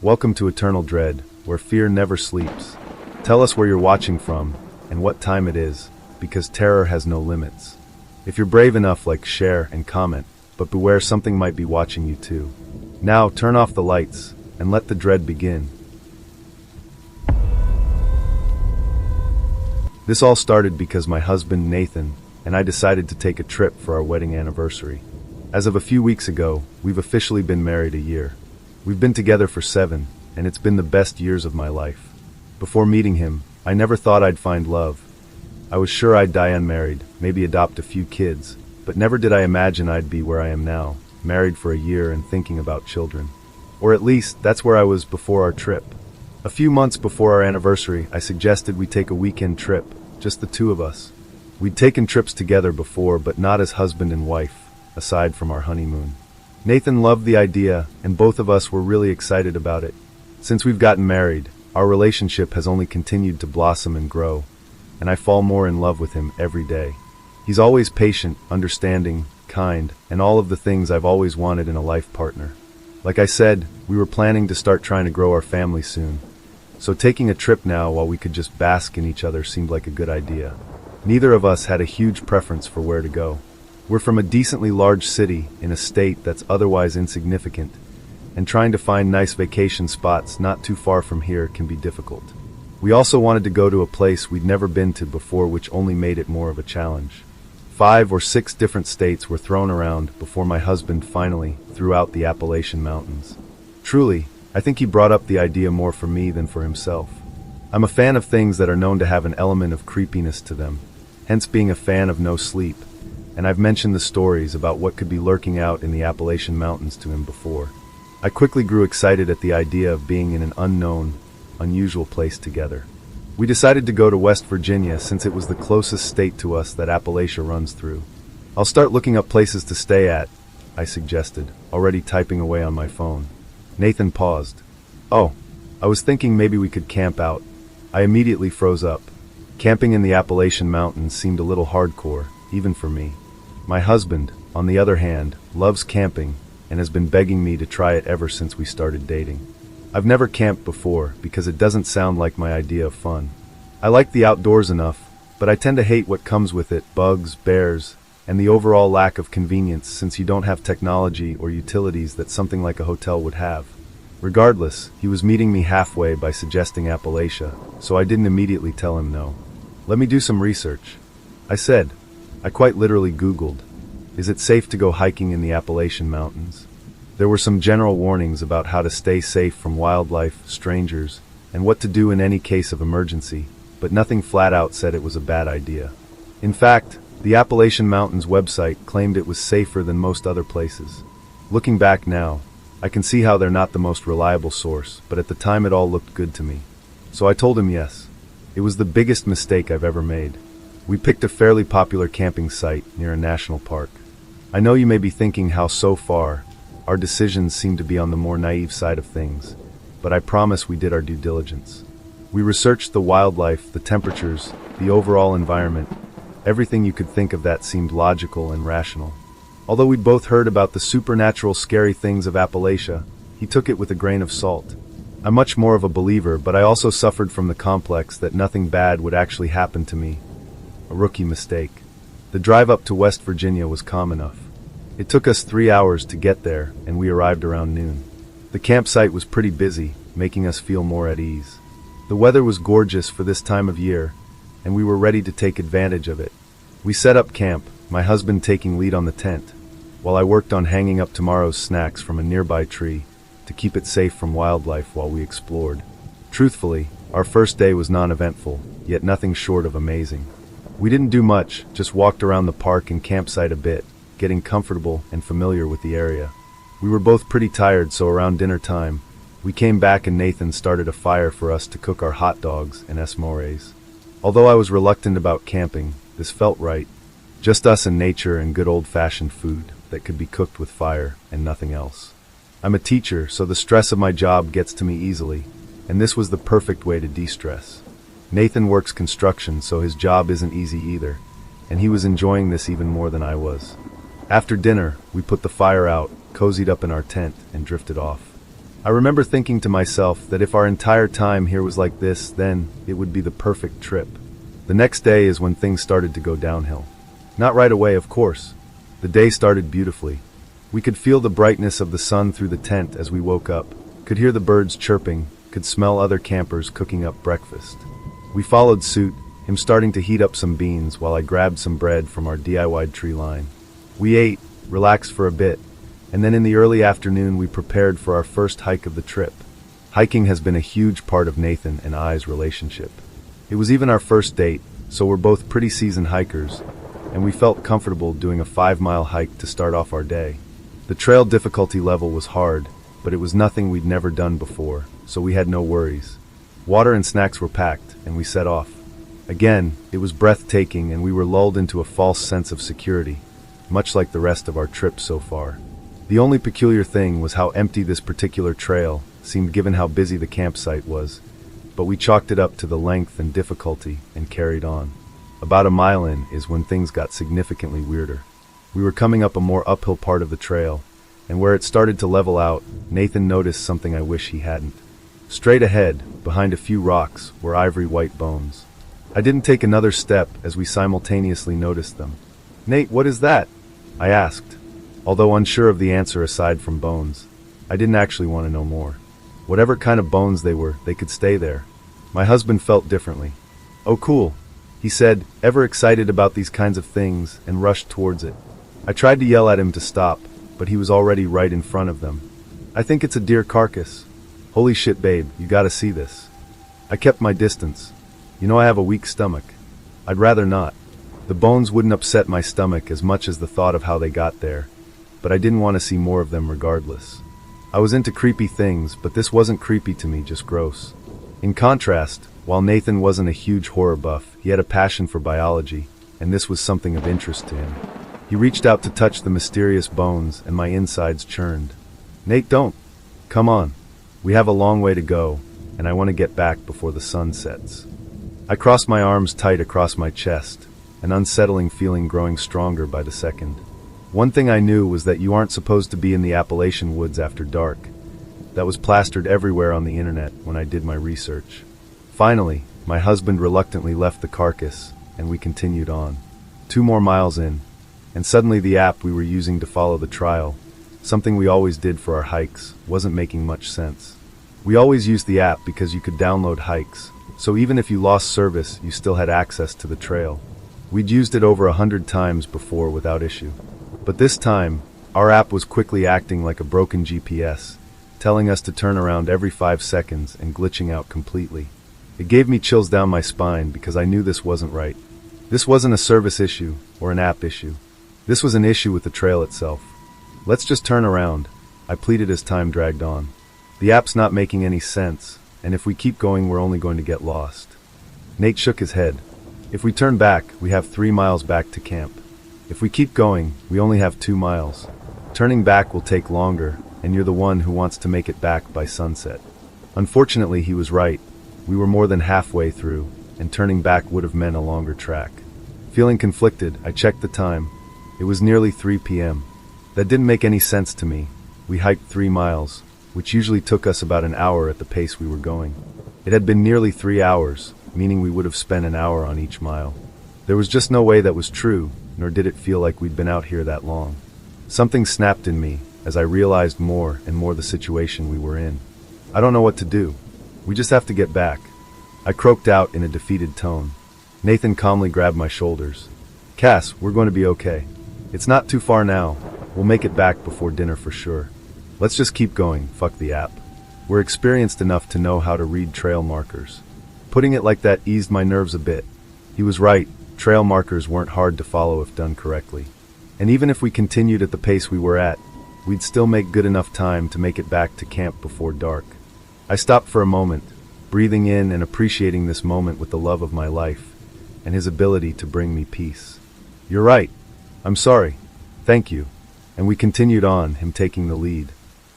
Welcome to Eternal Dread, where fear never sleeps. Tell us where you're watching from, and what time it is, because terror has no limits. If you're brave enough, share and comment, but beware, something might be watching you too. Now, turn off the lights, and let the dread begin. This all started because my husband, Nathan, and I decided to take a trip for our wedding anniversary. As of a few weeks ago, we've officially been married a year. We've been together for 7, and it's been the best years of my life. Before meeting him, I never thought I'd find love. I was sure I'd die unmarried, maybe adopt a few kids, but never did I imagine I'd be where I am now, married for a year and thinking about children. Or at least, that's where I was before our trip. A few months before our anniversary, I suggested we take a weekend trip, just the two of us. We'd taken trips together before, but not as husband and wife, aside from our honeymoon. Nathan loved the idea, and both of us were really excited about it. Since we've gotten married, our relationship has only continued to blossom and grow, and I fall more in love with him every day. He's always patient, understanding, kind, and all of the things I've always wanted in a life partner. Like I said, we were planning to start trying to grow our family soon, so taking a trip now while we could just bask in each other seemed like a good idea. Neither of us had a huge preference for where to go. We're from a decently large city in a state that's otherwise insignificant, and trying to find nice vacation spots not too far from here can be difficult. We also wanted to go to a place we'd never been to before, which only made it more of a challenge. 5 or 6 different states were thrown around before my husband finally threw out the Appalachian Mountains. Truly, I think he brought up the idea more for me than for himself. I'm a fan of things that are known to have an element of creepiness to them, hence being a fan of No Sleep, and I've mentioned the stories about what could be lurking out in the Appalachian Mountains to him before. I quickly grew excited at the idea of being in an unknown, unusual place together. We decided to go to West Virginia since it was the closest state to us that Appalachia runs through. I'll start looking up places to stay at, I suggested, already typing away on my phone. Nathan paused. Oh, I was thinking maybe we could camp out. I immediately froze up. Camping in the Appalachian Mountains seemed a little hardcore, even for me. My husband, on the other hand, loves camping and has been begging me to try it ever since we started dating. I've never camped before because it doesn't sound like my idea of fun. I like the outdoors enough, but I tend to hate what comes with it, bugs, bears, and the overall lack of convenience since you don't have technology or utilities that something like a hotel would have. Regardless, he was meeting me halfway by suggesting Appalachia, so I didn't immediately tell him no. Let me do some research, I said. I quite literally Googled, is it safe to go hiking in the Appalachian Mountains? There were some general warnings about how to stay safe from wildlife, strangers, and what to do in any case of emergency, but nothing flat out said it was a bad idea. In fact, the Appalachian Mountains website claimed it was safer than most other places. Looking back now, I can see how they're not the most reliable source, but at the time it all looked good to me. So I told him yes. It was the biggest mistake I've ever made. We picked a fairly popular camping site near a national park. I know you may be thinking how so far, our decisions seem to be on the more naive side of things, but I promise we did our due diligence. We researched the wildlife, the temperatures, the overall environment. Everything you could think of that seemed logical and rational. Although we'd both heard about the supernatural scary things of Appalachia, he took it with a grain of salt. I'm much more of a believer, but I also suffered from the complex that nothing bad would actually happen to me. A rookie mistake. The drive up to West Virginia was calm enough. It took us 3 hours to get there, and we arrived around noon. The campsite was pretty busy, making us feel more at ease. The weather was gorgeous for this time of year, and we were ready to take advantage of it. We set up camp, my husband taking lead on the tent, while I worked on hanging up tomorrow's snacks from a nearby tree to keep it safe from wildlife while we explored. Truthfully, our first day was non-eventful, yet nothing short of amazing. We didn't do much, just walked around the park and campsite a bit, getting comfortable and familiar with the area. We were both pretty tired, so around dinner time, we came back and Nathan started a fire for us to cook our hot dogs and s'mores. Although I was reluctant about camping, this felt right. Just us and nature and good old-fashioned food that could be cooked with fire and nothing else. I'm a teacher, so the stress of my job gets to me easily, and this was the perfect way to de-stress. Nathan works construction, so his job isn't easy either, and he was enjoying this even more than I was. After dinner, we put the fire out, cozied up in our tent, and drifted off. I remember thinking to myself that if our entire time here was like this, then it would be the perfect trip. The next day is when things started to go downhill. Not right away, of course. The day started beautifully. We could feel the brightness of the sun through the tent as we woke up, could hear the birds chirping, could smell other campers cooking up breakfast. We followed suit, him starting to heat up some beans while I grabbed some bread from our DIY tree line. We ate, relaxed for a bit, and then in the early afternoon we prepared for our first hike of the trip. Hiking has been a huge part of Nathan and I's relationship. It was even our first date, so we're both pretty seasoned hikers, and we felt comfortable doing a 5-mile hike to start off our day. The trail difficulty level was hard, but it was nothing we'd never done before, so we had no worries. Water and snacks were packed, and we set off. Again, it was breathtaking, and we were lulled into a false sense of security, much like the rest of our trip so far. The only peculiar thing was how empty this particular trail seemed given how busy the campsite was, but we chalked it up to the length and difficulty and carried on. About a mile in is when things got significantly weirder. We were coming up a more uphill part of the trail, and where it started to level out, Nathan noticed something I wish he hadn't. Straight ahead, behind a few rocks, were ivory white bones. I didn't take another step as we simultaneously noticed them. "Nate, what is that?" I asked. Although unsure of the answer aside from bones, I didn't actually want to know more. Whatever kind of bones they were, they could stay there. My husband felt differently. "Oh, cool," he said, ever excited about these kinds of things, and rushed towards it. I tried to yell at him to stop, but he was already right in front of them. "I think it's a deer carcass." "Holy shit, babe, you gotta see this." I kept my distance. You know I have a weak stomach. I'd rather not. The bones wouldn't upset my stomach as much as the thought of how they got there, but I didn't want to see more of them regardless. I was into creepy things, but this wasn't creepy to me, just gross. In contrast, while Nathan wasn't a huge horror buff, he had a passion for biology, and this was something of interest to him. He reached out to touch the mysterious bones, and my insides churned. "Nate, don't. Come on. We have a long way to go, and I want to get back before the sun sets." I crossed my arms tight across my chest, an unsettling feeling growing stronger by the second. One thing I knew was that you aren't supposed to be in the Appalachian woods after dark. That was plastered everywhere on the internet when I did my research. Finally, my husband reluctantly left the carcass, and we continued on. 2 more miles in, and suddenly the app we were using to follow the trail, something we always did for our hikes, wasn't making much sense. We always used the app because you could download hikes, so even if you lost service, you still had access to the trail. We'd used it over 100 times before without issue. But this time, our app was quickly acting like a broken GPS, telling us to turn around every 5 seconds and glitching out completely. It gave me chills down my spine because I knew this wasn't right. This wasn't a service issue or an app issue. This was an issue with the trail itself. "Let's just turn around," I pleaded as time dragged on. "The app's not making any sense, and if we keep going we're only going to get lost." Nate shook his head. "If we turn back, we have 3 miles back to camp. If we keep going, we only have 2 miles. Turning back will take longer, and you're the one who wants to make it back by sunset." Unfortunately, he was right. We were more than halfway through, and turning back would have meant a longer track. Feeling conflicted, I checked the time. It was nearly 3 p.m. That didn't make any sense to me. We hiked 3 miles, which usually took us about an hour at the pace we were going. It had been nearly 3 hours, meaning we would have spent an hour on each mile. There was just no way that was true, nor did it feel like we'd been out here that long. Something snapped in me as I realized more and more the situation we were in. "I don't know what to do. We just have to get back," I croaked out in a defeated tone. Nathan calmly grabbed my shoulders. "Cass, we're going to be okay. It's not too far now. We'll make it back before dinner for sure. Let's just keep going, fuck the app. We're experienced enough to know how to read trail markers." Putting it like that eased my nerves a bit. He was right, trail markers weren't hard to follow if done correctly. And even if we continued at the pace we were at, we'd still make good enough time to make it back to camp before dark. I stopped for a moment, breathing in and appreciating this moment with the love of my life, and his ability to bring me peace. "You're right. I'm sorry. Thank you." And we continued on, him taking the lead.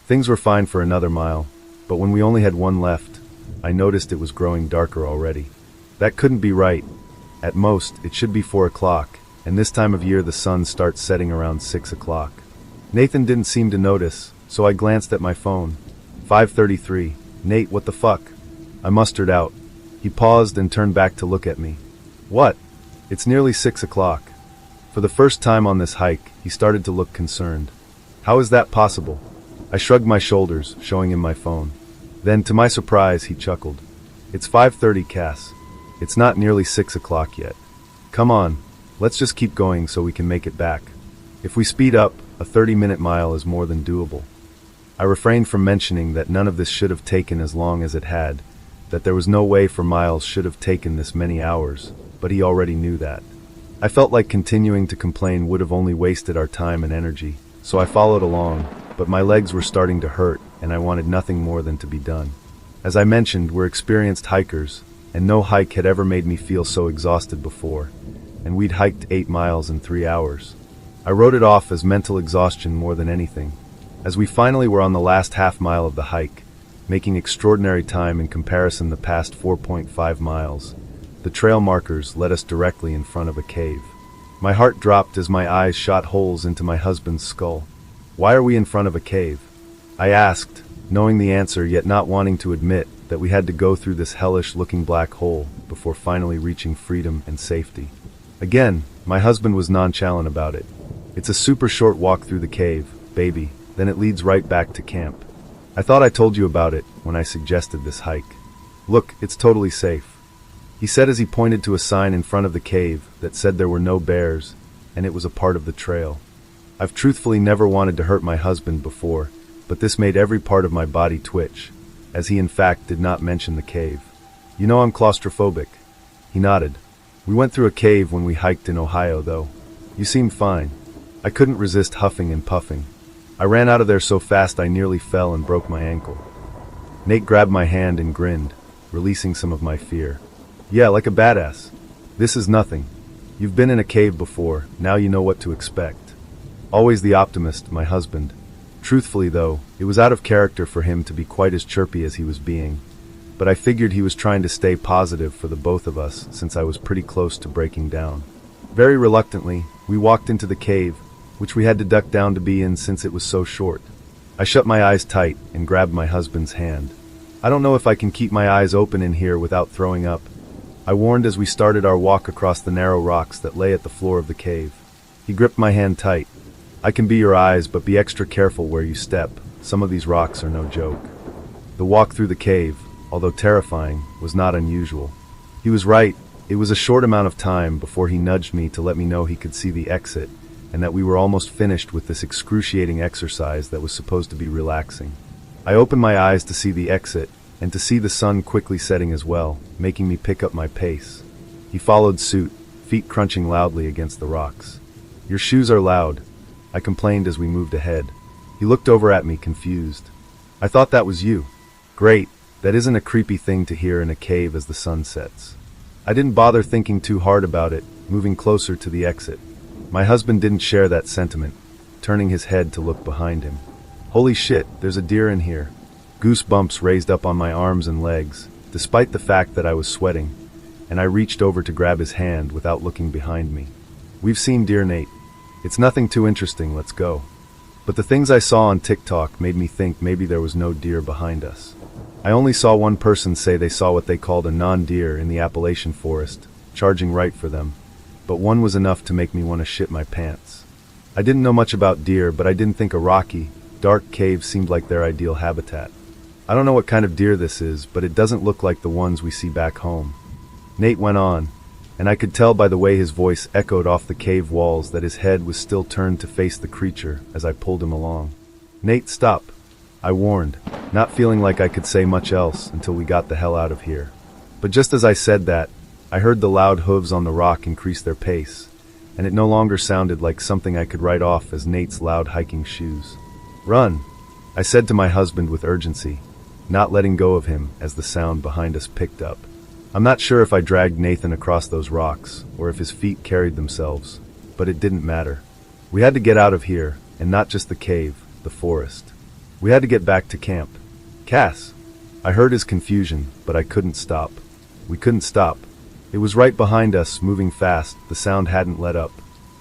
Things were fine for another mile, but when we only had 1 left, I noticed it was growing darker already. That couldn't be right. At most, it should be 4 o'clock, and this time of year the sun starts setting around 6 o'clock. Nathan didn't seem to notice, so I glanced at my phone. 5:33. Nate, what the fuck? I mustered out. He paused and turned back to look at me. What? It's nearly 6 o'clock. For the first time on this hike, he started to look concerned. How is that possible? I shrugged my shoulders, showing him my phone. Then, to my surprise, he chuckled. It's 5:30, Cass. It's not nearly 6 o'clock yet. Come on, let's just keep going so we can make it back. If we speed up, a 30-minute mile is more than doable. I refrained from mentioning that none of this should have taken as long as it had, that there was no way for miles should have taken this many hours, but he already knew that. I felt like continuing to complain would have only wasted our time and energy, so I followed along, but my legs were starting to hurt and I wanted nothing more than to be done. As I mentioned, we're experienced hikers, and no hike had ever made me feel so exhausted before, and we'd hiked 8 miles in 3 hours. I wrote it off as mental exhaustion more than anything. As we finally were on the last half mile of the hike, making extraordinary time in comparison the past 4.5 miles, the trail markers led us directly in front of a cave. My heart dropped as my eyes shot holes into my husband's skull. Why are we in front of a cave? I asked, knowing the answer yet not wanting to admit that we had to go through this hellish-looking black hole before finally reaching freedom and safety. Again, my husband was nonchalant about it. It's a super short walk through the cave, baby, then it leads right back to camp. I thought I told you about it when I suggested this hike. Look, it's totally safe, he said as he pointed to a sign in front of the cave that said there were no bears, and it was a part of the trail. I've truthfully never wanted to hurt my husband before, but this made every part of my body twitch, as he in fact did not mention the cave. You know I'm claustrophobic. He nodded. We went through a cave when we hiked in Ohio, though. You seemed fine. I couldn't resist huffing and puffing. I ran out of there so fast I nearly fell and broke my ankle. Nate grabbed my hand and grinned, releasing some of my fear. Yeah, like a badass. This is nothing. You've been in a cave before, now you know what to expect. Always the optimist, my husband. Truthfully though, it was out of character for him to be quite as chirpy as he was being, but I figured he was trying to stay positive for the both of us since I was pretty close to breaking down. Very reluctantly, we walked into the cave, which we had to duck down to be in since it was so short. I shut my eyes tight and grabbed my husband's hand. I don't know if I can keep my eyes open in here without throwing up, I warned as we started our walk across the narrow rocks that lay at the floor of the cave. He gripped my hand tight. I can be your eyes, but be extra careful where you step. Some of these rocks are no joke. The walk through the cave, although terrifying, was not unusual. He was right. It was a short amount of time before he nudged me to let me know he could see the exit, and that we were almost finished with this excruciating exercise that was supposed to be relaxing. I opened my eyes to see the exit, and to see the sun quickly setting as well, making me pick up my pace. He followed suit, feet crunching loudly against the rocks. Your shoes are loud, I complained as we moved ahead. He looked over at me, confused. I thought that was you. Great, that isn't a creepy thing to hear in a cave as the sun sets. I didn't bother thinking too hard about it, moving closer to the exit. My husband didn't share that sentiment, turning his head to look behind him. Holy shit, there's a deer in here. Goosebumps raised up on my arms and legs, despite the fact that I was sweating, and I reached over to grab his hand without looking behind me. We've seen deer, Nate. It's nothing too interesting, let's go. But the things I saw on TikTok made me think maybe there was no deer behind us. I only saw one person say they saw what they called a non-deer in the Appalachian forest, charging right for them, but one was enough to make me want to shit my pants. I didn't know much about deer, but I didn't think a rocky, dark cave seemed like their ideal habitat. I don't know what kind of deer this is, but it doesn't look like the ones we see back home. Nate went on, and I could tell by the way his voice echoed off the cave walls that his head was still turned to face the creature as I pulled him along. Nate, stop, I warned, not feeling like I could say much else until we got the hell out of here. But just as I said that, I heard the loud hooves on the rock increase their pace, and it no longer sounded like something I could write off as Nate's loud hiking shoes. Run, I said to my husband with urgency, not letting go of him as the sound behind us picked up. I'm not sure if I dragged Nathan across those rocks, or if his feet carried themselves, but it didn't matter. We had to get out of here, and not just the cave, the forest. We had to get back to camp. Cass! I heard his confusion, but I couldn't stop. We couldn't stop. It was right behind us, moving fast, the sound hadn't let up.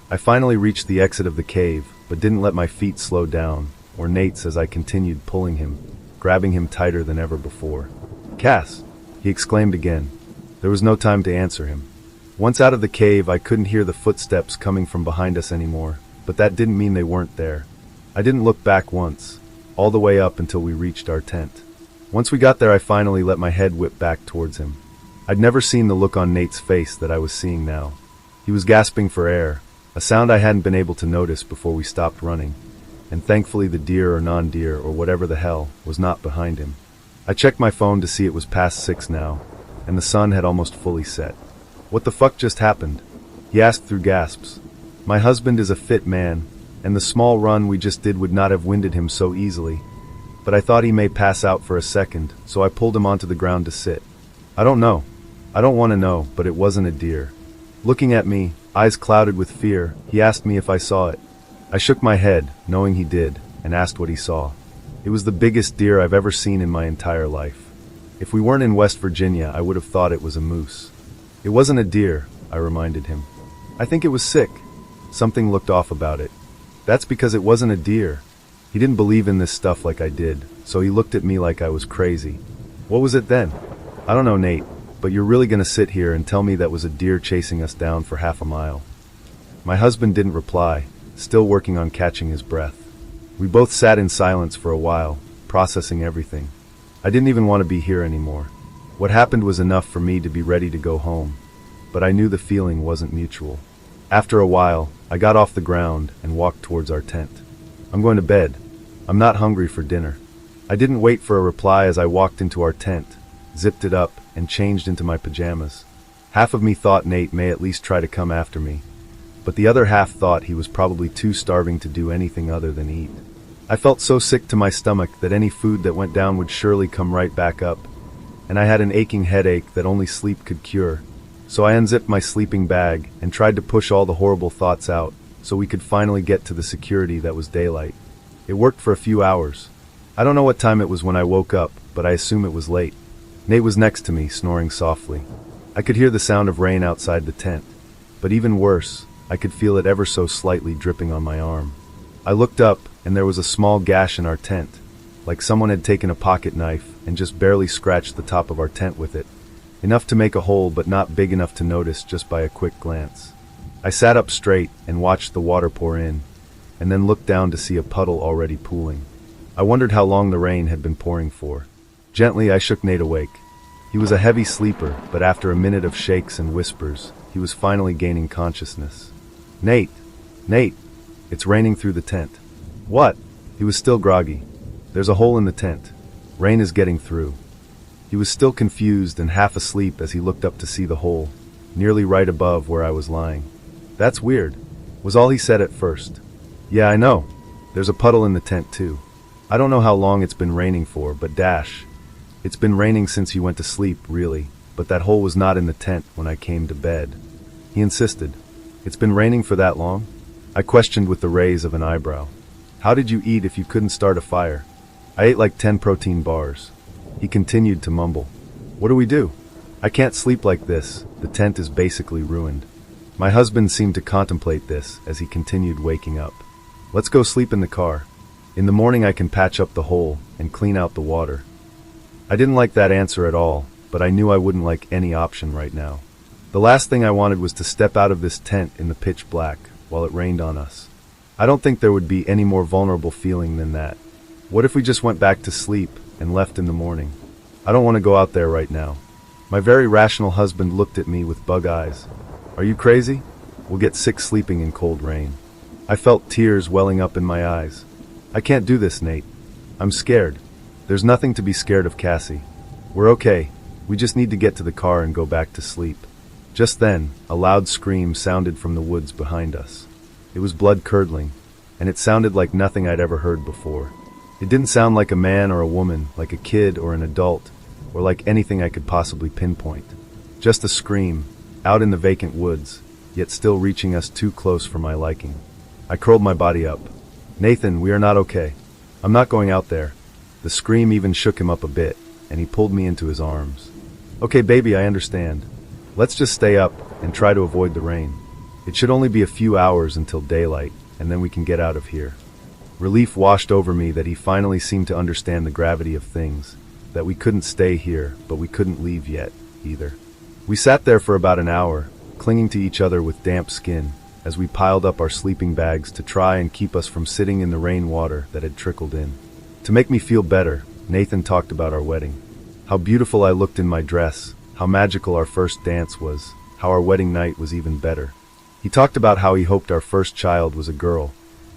I finally reached the exit of the cave, but didn't let my feet slow down, or Nate's as I continued pulling him. grabbing him tighter than ever before. "Cass!" he exclaimed again. There was no time to answer him. Once out of the cave, I couldn't hear the footsteps coming from behind us anymore, but that didn't mean they weren't there. I didn't look back once, all the way up until we reached our tent. Once we got there, I finally let my head whip back towards him. I'd never seen the look on Nate's face that I was seeing now. He was gasping for air, a sound I hadn't been able to notice before we stopped running, and thankfully the deer or non-deer or whatever the hell was not behind him. I checked my phone to see it was past 6 now, and the sun had almost fully set. "What the fuck just happened?" he asked through gasps. My husband is a fit man, and the small run we just did would not have winded him so easily, but I thought he may pass out for a second, so I pulled him onto the ground to sit. "I don't know. I don't want to know, but it wasn't a deer." Looking at me, eyes clouded with fear, he asked me if I saw it. I shook my head, knowing he did, and asked what he saw. It was the biggest deer I've ever seen in my entire life. If we weren't in West Virginia, I would have thought it was a moose. "It wasn't a deer," I reminded him. "I think it was sick." Something looked off about it. "That's because it wasn't a deer." He didn't believe in this stuff like I did, so he looked at me like I was crazy. "What was it then?" "I don't know, Nate, but you're really gonna sit here and tell me that was a deer chasing us down for half a mile?" My husband didn't reply, still working on catching his breath. We both sat in silence for a while, processing everything. I didn't even want to be here anymore. What happened was enough for me to be ready to go home, but I knew the feeling wasn't mutual. After a while, I got off the ground and walked towards our tent. "I'm going to bed. I'm not hungry for dinner." I didn't wait for a reply as I walked into our tent, zipped it up, and changed into my pajamas. Half of me thought Nate may at least try to come after me, but the other half thought he was probably too starving to do anything other than eat. I felt so sick to my stomach that any food that went down would surely come right back up, and I had an aching headache that only sleep could cure. So I unzipped my sleeping bag and tried to push all the horrible thoughts out so we could finally get to the security that was daylight. It worked for a few hours. I don't know what time it was when I woke up, but I assume it was late. Nate was next to me, snoring softly. I could hear the sound of rain outside the tent, but even worse, I could feel it ever so slightly dripping on my arm. I looked up, and there was a small gash in our tent, like someone had taken a pocket knife and just barely scratched the top of our tent with it. Enough to make a hole, but not big enough to notice just by a quick glance. I sat up straight and watched the water pour in, and then looked down to see a puddle already pooling. I wondered how long the rain had been pouring for. Gently, I shook Nate awake. He was a heavy sleeper, but after a minute of shakes and whispers, he was finally gaining consciousness. "Nate! Nate! It's raining through the tent." "What?" He was still groggy. "There's a hole in the tent. Rain is getting through." He was still confused and half asleep as he looked up to see the hole, nearly right above where I was lying. "That's weird," was all he said at first. "Yeah, I know. There's a puddle in the tent too. I don't know how long it's been raining for, but dash. It's been raining since you went to sleep, really, but that hole was not in the tent when I came to bed." He insisted. "It's been raining for that long?" I questioned with the raise of an eyebrow. "How did you eat if you couldn't start a fire?" "I ate like 10 protein bars." He continued to mumble. "What do we do? I can't sleep like this. The tent is basically ruined." My husband seemed to contemplate this as he continued waking up. "Let's go sleep in the car. In the morning I can patch up the hole and clean out the water." I didn't like that answer at all, but I knew I wouldn't like any option right now. The last thing I wanted was to step out of this tent in the pitch black while it rained on us. I don't think there would be any more vulnerable feeling than that. What if we just went back to sleep and left in the morning? I don't want to go out there right now. My very rational husband looked at me with bug eyes. "Are you crazy? We'll get sick sleeping in cold rain." I felt tears welling up in my eyes. "I can't do this, Nate. I'm scared." "There's nothing to be scared of, Cassie. We're okay. We just need to get to the car and go back to sleep." Just then, a loud scream sounded from the woods behind us. It was blood-curdling, and it sounded like nothing I'd ever heard before. It didn't sound like a man or a woman, like a kid or an adult, or like anything I could possibly pinpoint. Just a scream, out in the vacant woods, yet still reaching us too close for my liking. I curled my body up. "Nathan, we are not okay. I'm not going out there." The scream even shook him up a bit, and he pulled me into his arms. "Okay, baby, I understand. Let's just stay up and try to avoid the rain. It should only be a few hours until daylight, and then we can get out of here." Relief washed over me that he finally seemed to understand the gravity of things, that we couldn't stay here, but we couldn't leave yet, either. We sat there for about an hour, clinging to each other with damp skin, as we piled up our sleeping bags to try and keep us from sitting in the rainwater that had trickled in. To make me feel better, Nathan talked about our wedding. How beautiful I looked in my dress, how magical our first dance was, how our wedding night was even better. He talked about how he hoped our first child was a girl,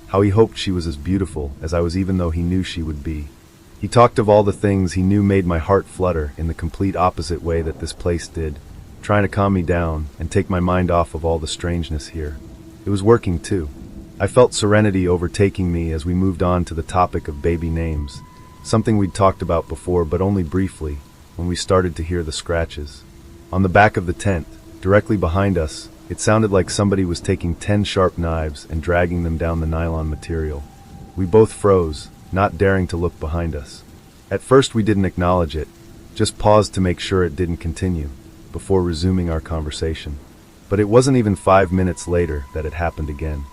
how he hoped she was as beautiful as I was even though he knew she would be. He talked of all the things he knew made my heart flutter in the complete opposite way that this place did, trying to calm me down and take my mind off of all the strangeness here. It was working too. I felt serenity overtaking me as we moved on to the topic of baby names, something we'd talked about before but only briefly when we started to hear the scratches. On the back of the tent, directly behind us, it sounded like somebody was taking 10 sharp knives and dragging them down the nylon material. We both froze, not daring to look behind us. At first we didn't acknowledge it, just paused to make sure it didn't continue, before resuming our conversation. But it wasn't even 5 minutes later that it happened again.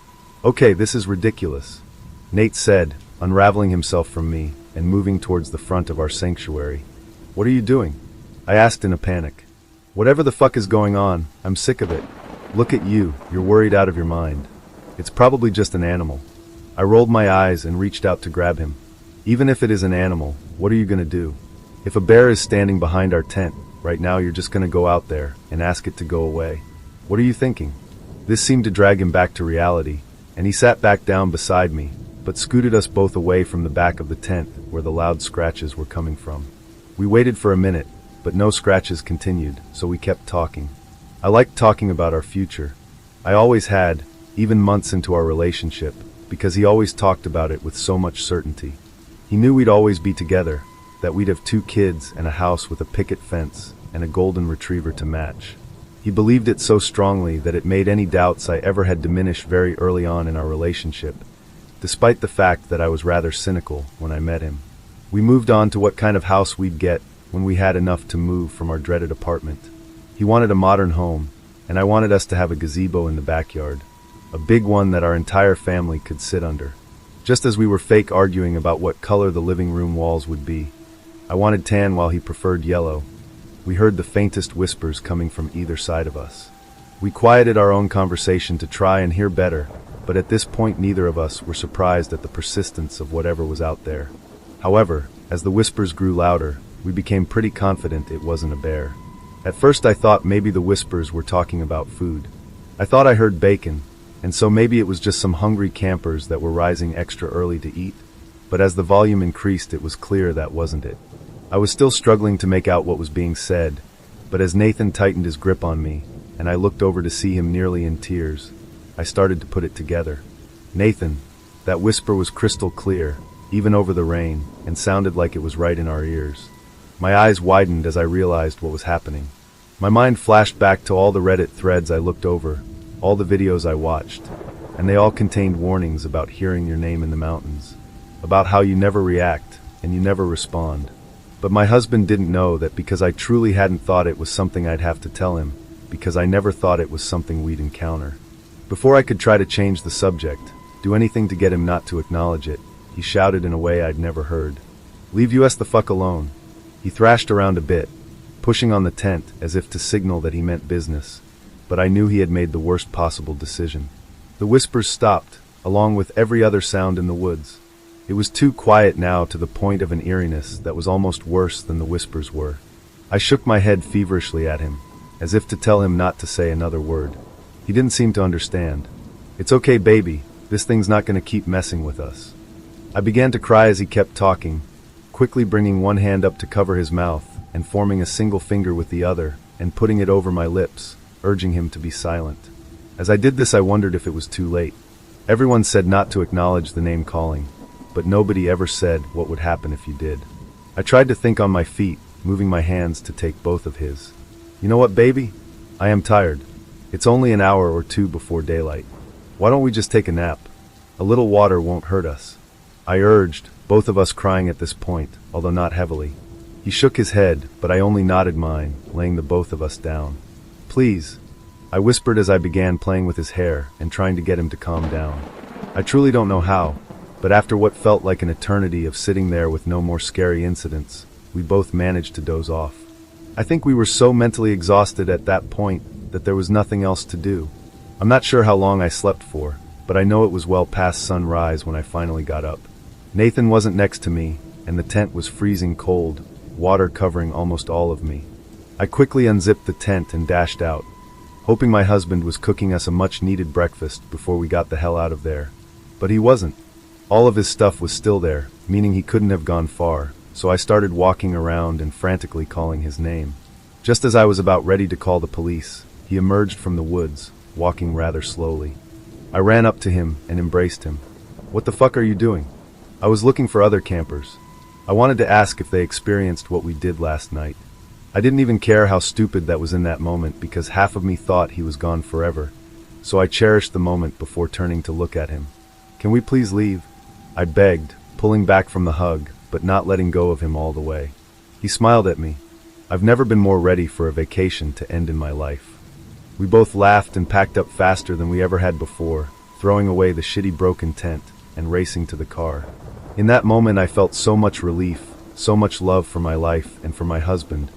"Okay, this is ridiculous," Nate said, unraveling himself from me and moving towards the front of our sanctuary. "What are you doing?" I asked in a panic. "Whatever the fuck is going on, I'm sick of it. Look at you, you're worried out of your mind. It's probably just an animal." I rolled my eyes and reached out to grab him. "Even if it is an animal, what are you gonna do? If a bear is standing behind our tent, right now you're just gonna go out there and ask it to go away. What are you thinking?" This seemed to drag him back to reality, and he sat back down beside me, but scooted us both away from the back of the tent where the loud scratches were coming from. We waited for a minute, but no scratches continued, so we kept talking. I liked talking about our future. I always had, even months into our relationship, because he always talked about it with so much certainty. He knew we'd always be together, that we'd have 2 kids and a house with a picket fence and a golden retriever to match. He believed it so strongly that it made any doubts I ever had diminish very early on in our relationship, despite the fact that I was rather cynical when I met him. We moved on to what kind of house we'd get when we had enough to move from our dreaded apartment. He wanted a modern home, and I wanted us to have a gazebo in the backyard, a big one that our entire family could sit under. Just as we were fake arguing about what color the living room walls would be, I wanted tan while he preferred yellow. We heard the faintest whispers coming from either side of us. We quieted our own conversation to try and hear better, but at this point neither of us were surprised at the persistence of whatever was out there. However, as the whispers grew louder, we became pretty confident it wasn't a bear. At first I thought maybe the whispers were talking about food. I thought I heard bacon, and so maybe it was just some hungry campers that were rising extra early to eat. But as the volume increased, it was clear that wasn't it. I was still struggling to make out what was being said, but as Nathan tightened his grip on me, and I looked over to see him nearly in tears, I started to put it together. "Nathan," that whisper was crystal clear, even over the rain, and sounded like it was right in our ears. My eyes widened as I realized what was happening. My mind flashed back to all the Reddit threads I looked over, all the videos I watched, and they all contained warnings about hearing your name in the mountains, about how you never react and you never respond. But my husband didn't know that because I truly hadn't thought it was something I'd have to tell him, because I never thought it was something we'd encounter. Before I could try to change the subject, do anything to get him not to acknowledge it, he shouted in a way I'd never heard. "Leave us the fuck alone." He thrashed around a bit, pushing on the tent as if to signal that he meant business, but I knew he had made the worst possible decision. The whispers stopped, along with every other sound in the woods. It was too quiet now to the point of an eeriness that was almost worse than the whispers were. I shook my head feverishly at him, as if to tell him not to say another word. He didn't seem to understand. "It's okay, baby. This thing's not going to keep messing with us." I began to cry as he kept talking, quickly bringing one hand up to cover his mouth and forming a single finger with the other and putting it over my lips, urging him to be silent. As I did this, I wondered if it was too late. Everyone said not to acknowledge the name calling, but nobody ever said what would happen if you did. I tried to think on my feet, moving my hands to take both of his. "You know what, baby? I am tired. It's only an hour or 2 before daylight. Why don't we just take a nap? A little water won't hurt us," I urged, both of us crying at this point, although not heavily. He shook his head, but I only nodded mine, laying the both of us down. "Please," I whispered as I began playing with his hair and trying to get him to calm down. "I truly don't know how. but after what felt like an eternity of sitting there with no more scary incidents, we both managed to doze off. I think we were so mentally exhausted at that point that there was nothing else to do. I'm not sure how long I slept for, but I know it was well past sunrise when I finally got up. Nathan wasn't next to me, and the tent was freezing cold, water covering almost all of me. I quickly unzipped the tent and dashed out, hoping my husband was cooking us a much-needed breakfast before we got the hell out of there. But he wasn't. All of his stuff was still there, meaning he couldn't have gone far, so I started walking around and frantically calling his name. Just as I was about ready to call the police, he emerged from the woods, walking rather slowly. I ran up to him and embraced him. "What the fuck are you doing?" I was looking for other campers. I wanted to ask if they experienced what we did last night. I didn't even care how stupid that was in that moment because half of me thought he was gone forever, so I cherished the moment before turning to look at him. "Can we please leave?" I begged, pulling back from the hug, but not letting go of him all the way. He smiled at me. I've never been more ready for a vacation to end in my life. We both laughed and packed up faster than we ever had before, throwing away the shitty broken tent and racing to the car. In that moment I felt so much relief, so much love for my life and for my husband,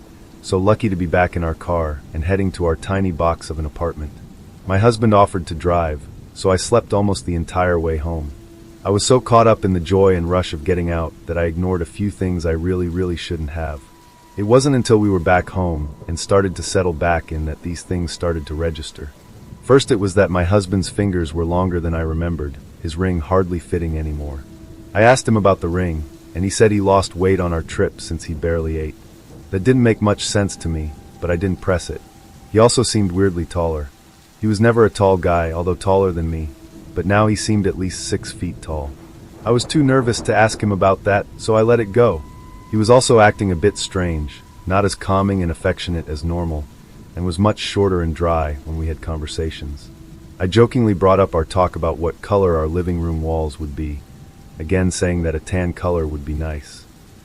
so lucky to be back in our car and heading to our tiny box of an apartment. My husband offered to drive, so I slept almost the entire way home. I was so caught up in the joy and rush of getting out that I ignored a few things I really shouldn't have. It wasn't until we were back home and started to settle back in that these things started to register. First it was that my husband's fingers were longer than I remembered, his ring hardly fitting anymore. I asked him about the ring, and he said he lost weight on our trip since he barely ate. That didn't make much sense to me, but I didn't press it. He also seemed weirdly taller. He was never a tall guy, although taller than me, but now he seemed at least 6 feet tall. I was too nervous to ask him about that, so I let it go. He was also acting a bit strange, not as calming and affectionate as normal, and was much shorter and dry when we had conversations. I jokingly brought up our talk about what color our living room walls would be, again saying that a tan color would be nice.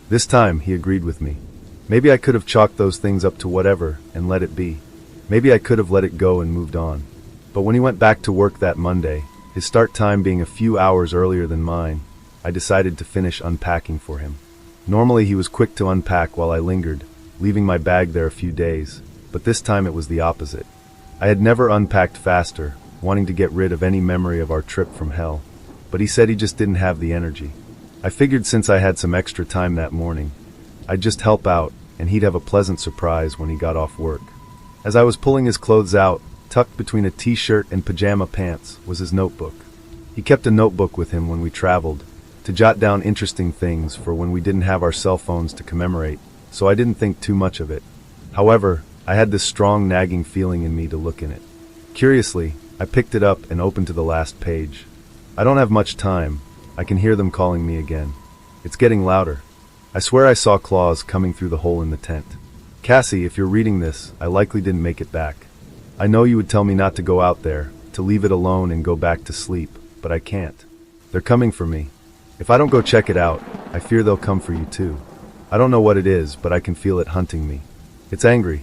This time, he agreed with me. Maybe I could have chalked those things up to whatever and let it be. Maybe I could have let it go and moved on. But when he went back to work that Monday, his start time being a few hours earlier than mine, I decided to finish unpacking for him. Normally he was quick to unpack while I lingered, leaving my bag there a few days, but this time it was the opposite. I had never unpacked faster, wanting to get rid of any memory of our trip from hell, but he said he just didn't have the energy. I figured since I had some extra time that morning, I'd just help out and he'd have a pleasant surprise when he got off work. As I was pulling his clothes out, tucked between a t-shirt and pajama pants was his notebook. He kept a notebook with him when we traveled, to jot down interesting things for when we didn't have our cell phones to commemorate, so I didn't think too much of it. However, I had this strong nagging feeling in me to look in it. Curiously, I picked it up and opened to the last page. I don't have much time. I can hear them calling me again. It's getting louder. I swear I saw claws coming through the hole in the tent. Cassie, if you're reading this, I likely didn't make it back. I know you would tell me not to go out there, to leave it alone and go back to sleep, but I can't. They're coming for me. If I don't go check it out, I fear they'll come for you too. I don't know what it is, but I can feel it hunting me. It's angry.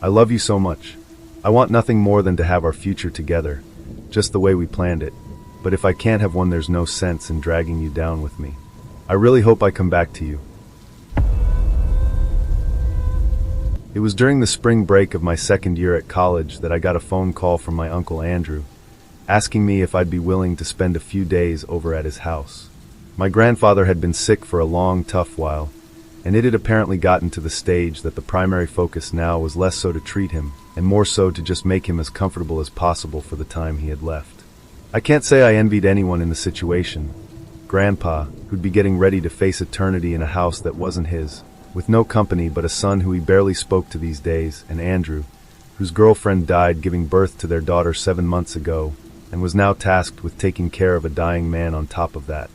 I love you so much. I want nothing more than to have our future together, just the way we planned it. But if I can't have one, there's no sense in dragging you down with me. I really hope I come back to you. It was during the spring break of my second year at college that I got a phone call from my Uncle Andrew, asking me if I'd be willing to spend a few days over at his house. My grandfather had been sick for a long, tough while, and it had apparently gotten to the stage that the primary focus now was less so to treat him, and more so to just make him as comfortable as possible for the time he had left. I can't say I envied anyone in the situation. Grandpa, who'd be getting ready to face eternity in a house that wasn't his, with no company but a son who he barely spoke to these days, and Andrew, whose girlfriend died giving birth to their daughter 7 months ago, and was now tasked with taking care of a dying man on top of that.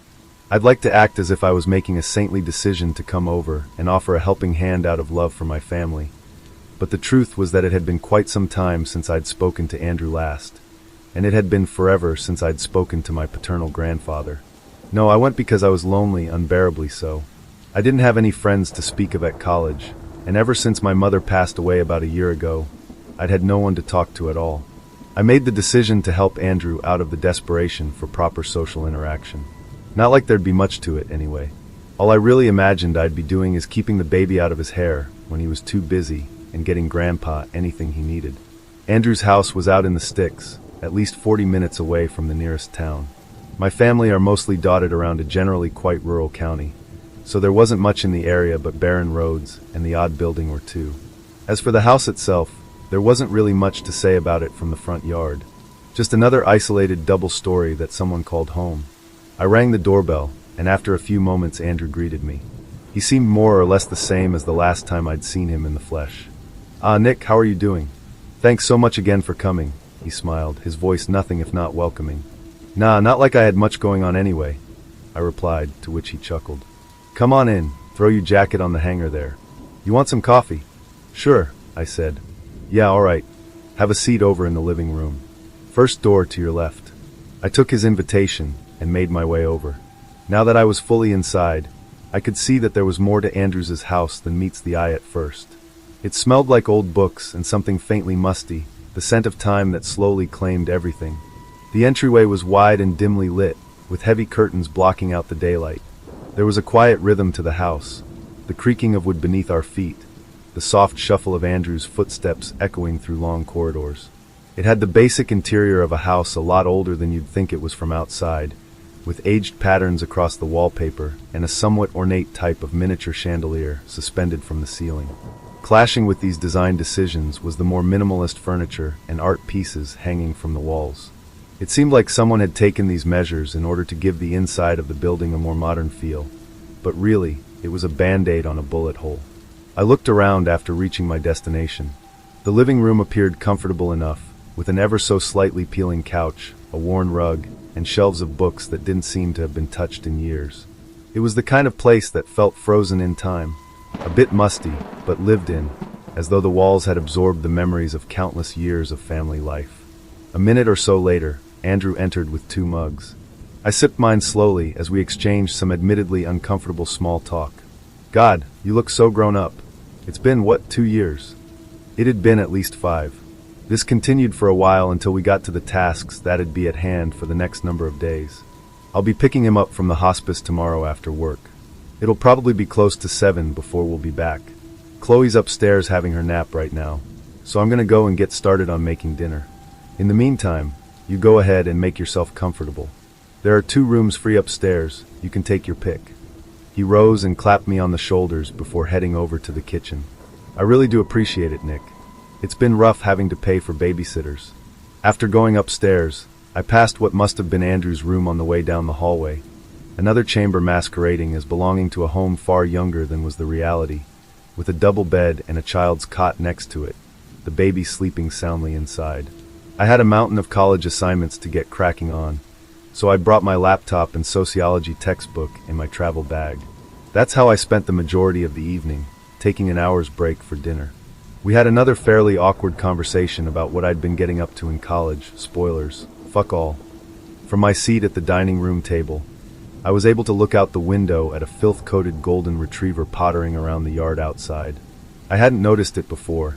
I'd like to act as if I was making a saintly decision to come over and offer a helping hand out of love for my family. But the truth was that it had been quite some time since I'd spoken to Andrew last, and it had been forever since I'd spoken to my paternal grandfather. No, I went because I was lonely, unbearably so. I didn't have any friends to speak of at college, and ever since my mother passed away about a year ago, I'd had no one to talk to at all. I made the decision to help Andrew out of the desperation for proper social interaction. Not like there'd be much to it, anyway. All I really imagined I'd be doing is keeping the baby out of his hair when he was too busy and getting Grandpa anything he needed. Andrew's house was out in the sticks, at least 40 minutes away from the nearest town. My family are mostly dotted around a generally quite rural county, so there wasn't much in the area but barren roads and the odd building or two. As for the house itself, there wasn't really much to say about it from the front yard. Just another isolated double story that someone called home. I rang the doorbell, and after a few moments Andrew greeted me. He seemed more or less the same as the last time I'd seen him in the flesh. "Ah, Nick, how are you doing? Thanks so much again for coming," he smiled, his voice nothing if not welcoming. "Nah, not like I had much going on anyway," I replied, to which he chuckled. "Come on in, throw your jacket on the hanger there. You want some coffee?" "Sure," I said. "Yeah, all right. Have a seat over in the living room. First door to your left." I took his invitation and made my way over. Now that I was fully inside, I could see that there was more to Andrew's house than meets the eye at first. It smelled like old books and something faintly musty, the scent of time that slowly claimed everything. The entryway was wide and dimly lit, with heavy curtains blocking out the daylight. There was a quiet rhythm to the house, the creaking of wood beneath our feet, the soft shuffle of Andrew's footsteps echoing through long corridors. It had the basic interior of a house a lot older than you'd think it was from outside, with aged patterns across the wallpaper and a somewhat ornate type of miniature chandelier suspended from the ceiling. Clashing with these design decisions was the more minimalist furniture and art pieces hanging from the walls. It seemed like someone had taken these measures in order to give the inside of the building a more modern feel, but really, it was a band-aid on a bullet hole. I looked around after reaching my destination. The living room appeared comfortable enough, with an ever so slightly peeling couch, a worn rug, and shelves of books that didn't seem to have been touched in years. It was the kind of place that felt frozen in time, a bit musty, but lived in, as though the walls had absorbed the memories of countless years of family life. A minute or so later, Andrew entered with 2 mugs. I sipped mine slowly as we exchanged some admittedly uncomfortable small talk. "God, you look so grown up. It's been, 2 years?" It had been at least 5. This continued for a while until we got to the tasks that'd be at hand for the next number of days. I'll be picking him up from the hospice tomorrow after work. It'll probably be close to 7 before we'll be back. Chloe's upstairs having her nap right now, so I'm gonna go and get started on making dinner. In the meantime, you go ahead and make yourself comfortable. There are 2 rooms free upstairs, you can take your pick. He rose and clapped me on the shoulders before heading over to the kitchen. "I really do appreciate it, Nick. It's been rough having to pay for babysitters." After going upstairs, I passed what must have been Andrew's room on the way down the hallway, another chamber masquerading as belonging to a home far younger than was the reality, with a double bed and a child's cot next to it, the baby sleeping soundly inside. I had a mountain of college assignments to get cracking on, so I brought my laptop and sociology textbook in my travel bag. That's how I spent the majority of the evening, taking an hour's break for dinner. We had another fairly awkward conversation about what I'd been getting up to in college. Spoilers. Fuck all. From my seat at the dining room table, I was able to look out the window at a filth-coated golden retriever pottering around the yard outside. I hadn't noticed it before.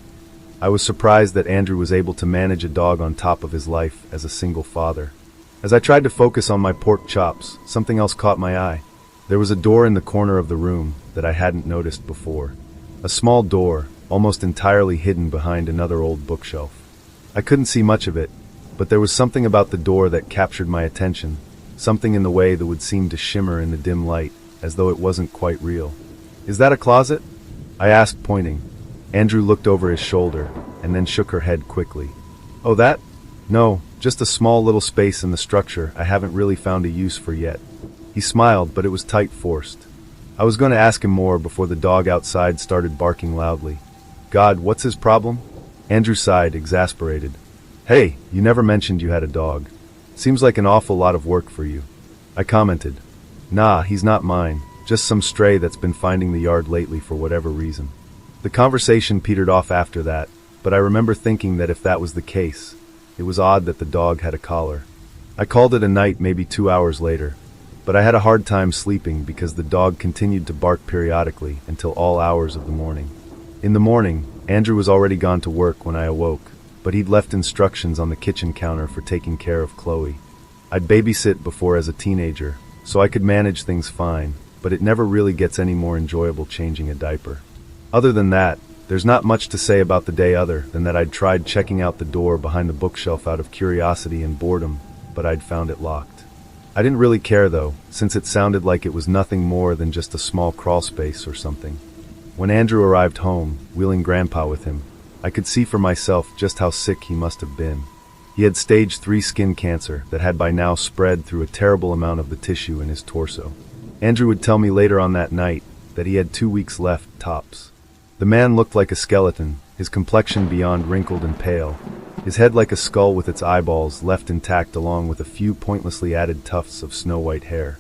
I was surprised that Andrew was able to manage a dog on top of his life as a single father. As I tried to focus on my pork chops, something else caught my eye. There was a door in the corner of the room that I hadn't noticed before. A small door, almost entirely hidden behind another old bookshelf. I couldn't see much of it, but there was something about the door that captured my attention, something in the way that would seem to shimmer in the dim light, as though it wasn't quite real. "Is that a closet?" I asked, pointing. Andrew looked over his shoulder, and then shook her head quickly. "Oh, that? No, just a small little space in the structure I haven't really found a use for yet." He smiled, but it was tight-forced. I was going to ask him more before the dog outside started barking loudly. "God, what's his problem?" Andrew sighed, exasperated. "Hey, you never mentioned you had a dog. Seems like an awful lot of work for you." I commented. "Nah, he's not mine, just some stray that's been finding the yard lately for whatever reason." The conversation petered off after that, but I remember thinking that if that was the case, it was odd that the dog had a collar. I called it a night maybe 2 hours later, but I had a hard time sleeping because the dog continued to bark periodically until all hours of the morning. In the morning, Andrew was already gone to work when I awoke, but he'd left instructions on the kitchen counter for taking care of Chloe. I'd babysit before as a teenager, so I could manage things fine, but it never really gets any more enjoyable changing a diaper. Other than that, there's not much to say about the day other than that I'd tried checking out the door behind the bookshelf out of curiosity and boredom, but I'd found it locked. I didn't really care though, since it sounded like it was nothing more than just a small crawl space or something. When Andrew arrived home, wheeling Grandpa with him, I could see for myself just how sick he must have been. He had stage 3 skin cancer that had by now spread through a terrible amount of the tissue in his torso. Andrew would tell me later on that night that he had 2 weeks left, tops. The man looked like a skeleton, his complexion beyond wrinkled and pale, his head like a skull with its eyeballs left intact along with a few pointlessly added tufts of snow-white hair.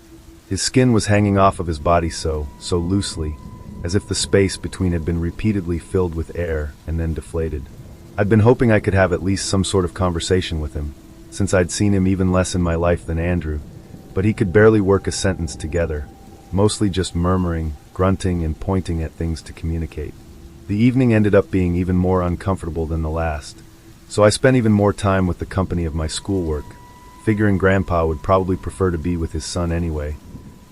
His skin was hanging off of his body so loosely, as if the space between had been repeatedly filled with air and then deflated. I'd been hoping I could have at least some sort of conversation with him, since I'd seen him even less in my life than Andrew, but he could barely work a sentence together, mostly just murmuring, grunting, and pointing at things to communicate. The evening ended up being even more uncomfortable than the last, so I spent even more time with the company of my schoolwork, figuring Grandpa would probably prefer to be with his son anyway,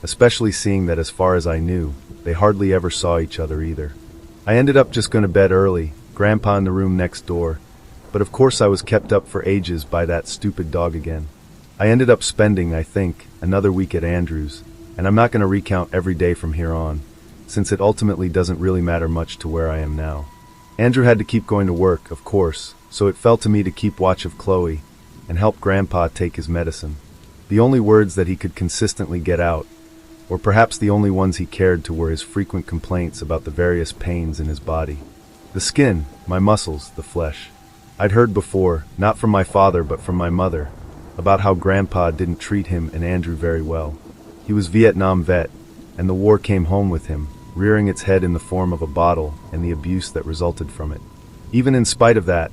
especially seeing that as far as I knew, they hardly ever saw each other either. I ended up just going to bed early, Grandpa in the room next door, but of course I was kept up for ages by that stupid dog again. I ended up spending, I think, another week at Andrew's, and I'm not going to recount every day from here on, since it ultimately doesn't really matter much to where I am now. Andrew had to keep going to work, of course, so it fell to me to keep watch of Chloe and help Grandpa take his medicine. The only words that he could consistently get out, or perhaps the only ones he cared to, were his frequent complaints about the various pains in his body. The skin, my muscles, the flesh. I'd heard before, not from my father but from my mother, about how Grandpa didn't treat him and Andrew very well. He was Vietnam vet, and the war came home with him, rearing its head in the form of a bottle and the abuse that resulted from it. Even in spite of that,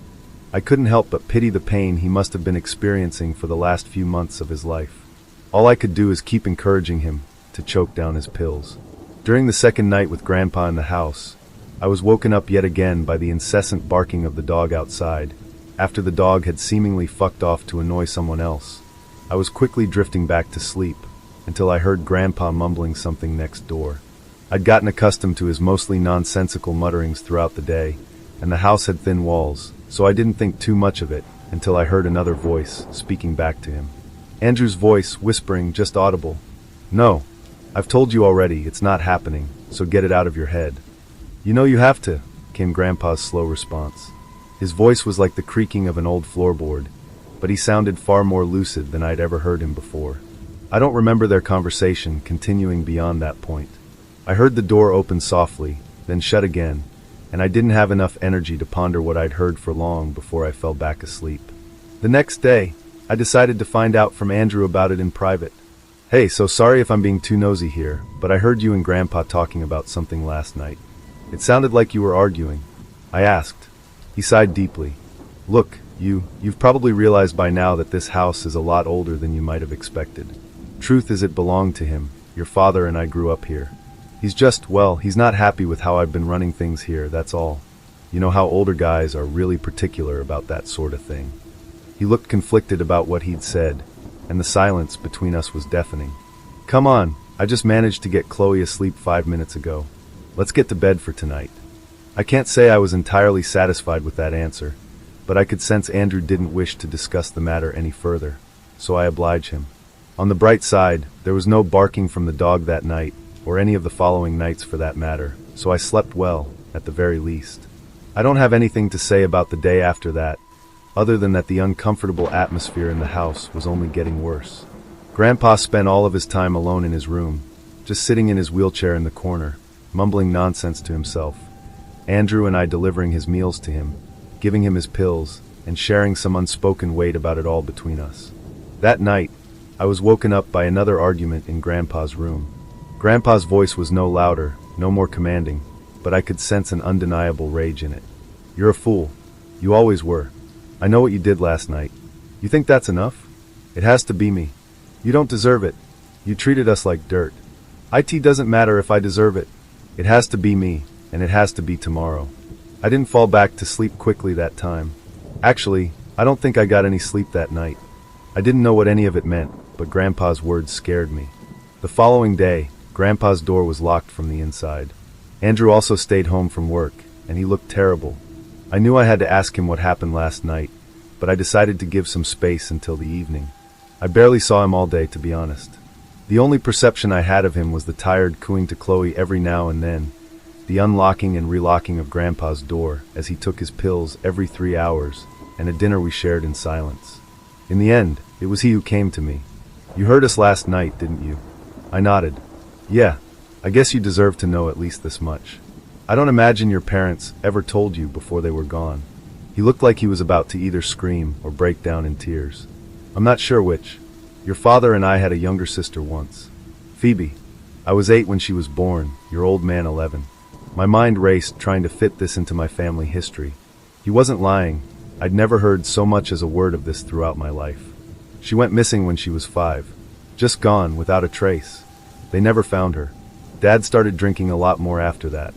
I couldn't help but pity the pain he must have been experiencing for the last few months of his life. All I could do is keep encouraging him to choke down his pills. During the second night with Grandpa in the house, I was woken up yet again by the incessant barking of the dog outside, after the dog had seemingly fucked off to annoy someone else. I was quickly drifting back to sleep, until I heard Grandpa mumbling something next door. I'd gotten accustomed to his mostly nonsensical mutterings throughout the day, and the house had thin walls, so I didn't think too much of it until I heard another voice speaking back to him. Andrew's voice, whispering, just audible. "No, I've told you already, it's not happening, so get it out of your head." "You know you have to," came Grandpa's slow response. His voice was like the creaking of an old floorboard, but he sounded far more lucid than I'd ever heard him before. I don't remember their conversation continuing beyond that point. I heard the door open softly, then shut again, and I didn't have enough energy to ponder what I'd heard for long before I fell back asleep. The next day, I decided to find out from Andrew about it in private. "Hey, so sorry if I'm being too nosy here, but I heard you and Grandpa talking about something last night. It sounded like you were arguing." I asked. He sighed deeply. "Look, you've probably realized by now that this house is a lot older than you might have expected. Truth is, it belonged to him. Your father and I grew up here. He's not happy with how I've been running things here, that's all. You know how older guys are really particular about that sort of thing." He looked conflicted about what he'd said, and the silence between us was deafening. "Come on, I just managed to get Chloe asleep 5 minutes ago. Let's get to bed for tonight." I can't say I was entirely satisfied with that answer, but I could sense Andrew didn't wish to discuss the matter any further, so I obliged him. On the bright side, there was no barking from the dog that night, or any of the following nights for that matter, so I slept well, at the very least. I don't have anything to say about the day after that, other than that the uncomfortable atmosphere in the house was only getting worse. Grandpa spent all of his time alone in his room, just sitting in his wheelchair in the corner, mumbling nonsense to himself. Andrew and I delivering his meals to him, giving him his pills, and sharing some unspoken weight about it all between us. That night, I was woken up by another argument in Grandpa's room. Grandpa's voice was no louder, no more commanding, but I could sense an undeniable rage in it. "You're a fool. You always were. I know what you did last night. You think that's enough? It has to be me. You don't deserve it. You treated us like dirt. It doesn't matter if I deserve it. It has to be me, and it has to be tomorrow." I didn't fall back to sleep quickly that time. Actually, I don't think I got any sleep that night. I didn't know what any of it meant, but Grandpa's words scared me. The following day, Grandpa's door was locked from the inside. Andrew also stayed home from work, and he looked terrible. I knew I had to ask him what happened last night, but I decided to give some space until the evening. I barely saw him all day, to be honest. The only perception I had of him was the tired cooing to Chloe every now and then, the unlocking and relocking of Grandpa's door as he took his pills every 3 hours, and a dinner we shared in silence. In the end, it was he who came to me. "You heard us last night, didn't you?" I nodded. "Yeah, I guess you deserve to know at least this much. I don't imagine your parents ever told you before they were gone." He looked like he was about to either scream or break down in tears. "I'm not sure which. Your father and I had a younger sister once. Phoebe. I was 8 when she was born, your old man 11. My mind raced trying to fit this into my family history. He wasn't lying. I'd never heard so much as a word of this throughout my life. She went missing when she was 5. Just gone, without a trace. They never found her. Dad started drinking a lot more after that.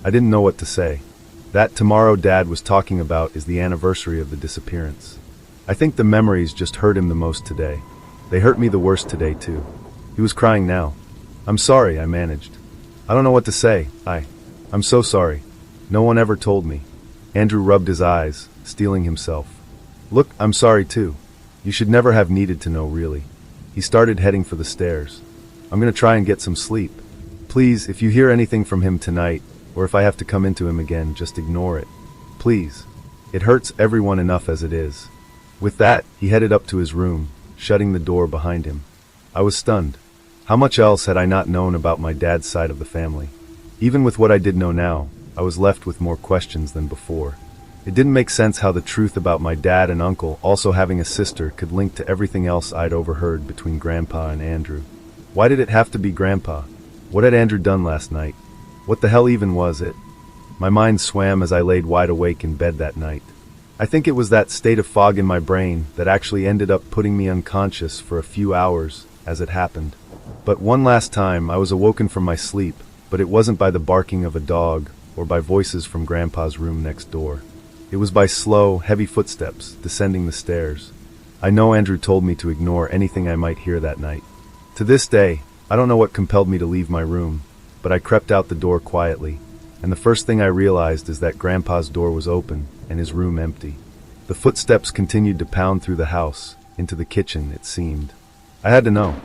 I didn't know what to say. That tomorrow Dad was talking about is the anniversary of the disappearance. I think the memories just hurt him the most today. They hurt me the worst today, too." He was crying now. "I'm sorry," I managed. "I don't know what to say. I'm so sorry. No one ever told me." Andrew rubbed his eyes, steeling himself. "Look, I'm sorry too. You should never have needed to know, really." He started heading for the stairs. "I'm gonna try and get some sleep. Please, if you hear anything from him tonight, or if I have to come into him again, just ignore it. Please. It hurts everyone enough as it is." With that, he headed up to his room, shutting the door behind him. I was stunned. How much else had I not known about my dad's side of the family? Even with what I did know now, I was left with more questions than before. It didn't make sense how the truth about my dad and uncle also having a sister could link to everything else I'd overheard between Grandpa and Andrew. Why did it have to be Grandpa? What had Andrew done last night? What the hell even was it? My mind swam as I laid wide awake in bed that night. I think it was that state of fog in my brain that actually ended up putting me unconscious for a few hours as it happened. But one last time I was awoken from my sleep, but it wasn't by the barking of a dog or by voices from Grandpa's room next door. It was by slow, heavy footsteps descending the stairs. I know Andrew told me to ignore anything I might hear that night. To this day, I don't know what compelled me to leave my room, but I crept out the door quietly, and the first thing I realized is that Grandpa's door was open and his room empty. The footsteps continued to pound through the house, into the kitchen, it seemed. I had to know.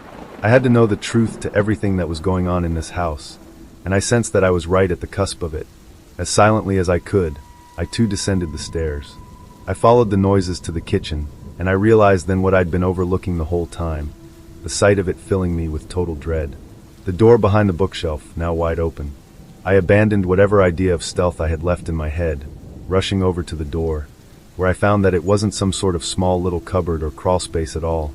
I had to know the truth to everything that was going on in this house, and I sensed that I was right at the cusp of it. As silently as I could, I too descended the stairs. I followed the noises to the kitchen, and I realized then what I'd been overlooking the whole time, the sight of it filling me with total dread. The door behind the bookshelf, now wide open. I abandoned whatever idea of stealth I had left in my head, rushing over to the door, where I found that it wasn't some sort of small little cupboard or crawl space at all.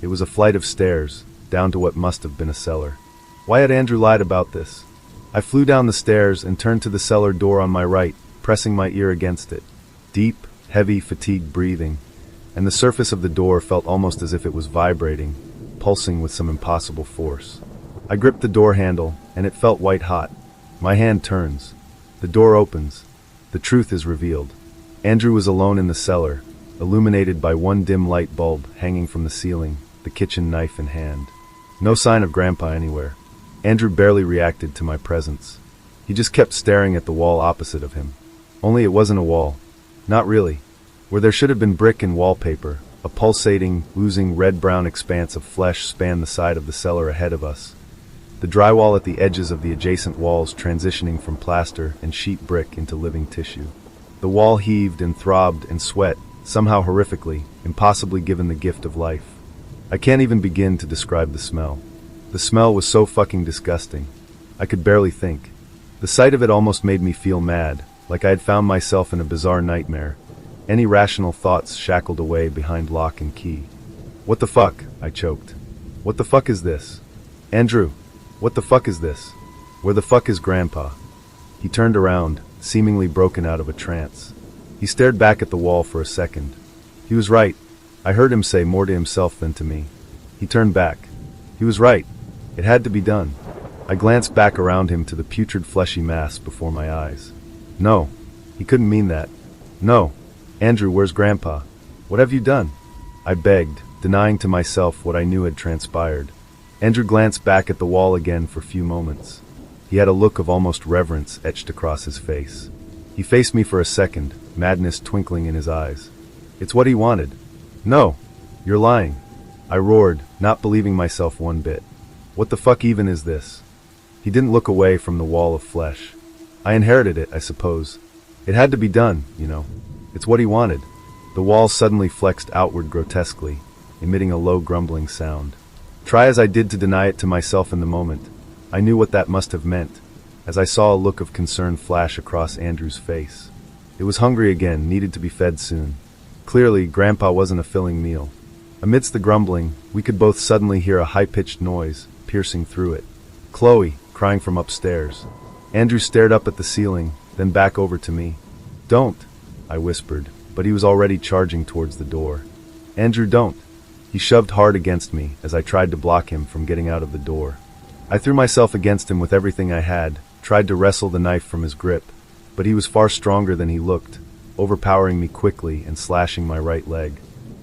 It was a flight of stairs, down to what must have been a cellar. Why had Andrew lied about this? I flew down the stairs and turned to the cellar door on my right, pressing my ear against it. Deep, heavy, fatigued breathing, and the surface of the door felt almost as if it was vibrating, pulsing with some impossible force. I gripped the door handle, and it felt white hot. My hand turns. The door opens. The truth is revealed. Andrew was alone in the cellar, illuminated by one dim light bulb hanging from the ceiling, the kitchen knife in hand. No sign of Grandpa anywhere. Andrew barely reacted to my presence. He just kept staring at the wall opposite of him. Only it wasn't a wall. Not really. Where there should have been brick and wallpaper, a pulsating, oozing red-brown expanse of flesh spanned the side of the cellar ahead of us. The drywall at the edges of the adjacent walls transitioning from plaster and sheet brick into living tissue. The wall heaved and throbbed and sweat, somehow horrifically, impossibly given the gift of life. I can't even begin to describe the smell. The smell was so fucking disgusting. I could barely think. The sight of it almost made me feel mad, like I had found myself in a bizarre nightmare, any rational thoughts shackled away behind lock and key. "What the fuck?" I choked. "What the fuck is this? Andrew, what the fuck is this? Where the fuck is Grandpa?" He turned around, seemingly broken out of a trance. He stared back at the wall for a second. He was right. I heard him say more to himself than to me. He turned back. He was right. It had to be done. I glanced back around him to the putrid fleshy mass before my eyes. No, he couldn't mean that. No. Andrew, where's Grandpa? What have you done? I begged, denying to myself what I knew had transpired. Andrew glanced back at the wall again for a few moments. He had a look of almost reverence etched across his face. He faced me for a second, madness twinkling in his eyes. It's what he wanted. No, you're lying. I roared, not believing myself one bit. What the fuck even is this? He didn't look away from the wall of flesh. I inherited it, I suppose. It had to be done, you know. It's what he wanted. The wall suddenly flexed outward grotesquely, emitting a low grumbling sound. Try as I did to deny it to myself in the moment, I knew what that must have meant, as I saw a look of concern flash across Andrew's face. It was hungry again, needed to be fed soon. Clearly, Grandpa wasn't a filling meal. Amidst the grumbling, we could both suddenly hear a high-pitched noise, piercing through it. Chloe, crying from upstairs. Andrew stared up at the ceiling, then back over to me. Don't, I whispered, but he was already charging towards the door. Andrew, don't. He shoved hard against me as I tried to block him from getting out of the door. I threw myself against him with everything I had, tried to wrestle the knife from his grip, but he was far stronger than he looked, overpowering me quickly and slashing my right leg.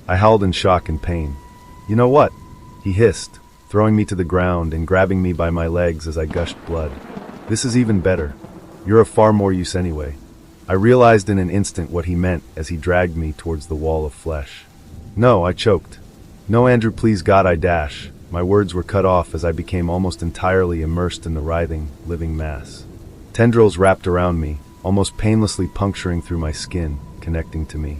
I howled in shock and pain. You know what? He hissed, throwing me to the ground and grabbing me by my legs as I gushed blood. This is even better. You're of far more use anyway. I realized in an instant what he meant as he dragged me towards the wall of flesh. No, I choked. No, Andrew, please God, I dash. My words were cut off as I became almost entirely immersed in the writhing, living mass. Tendrils wrapped around me, almost painlessly puncturing through my skin, connecting to me.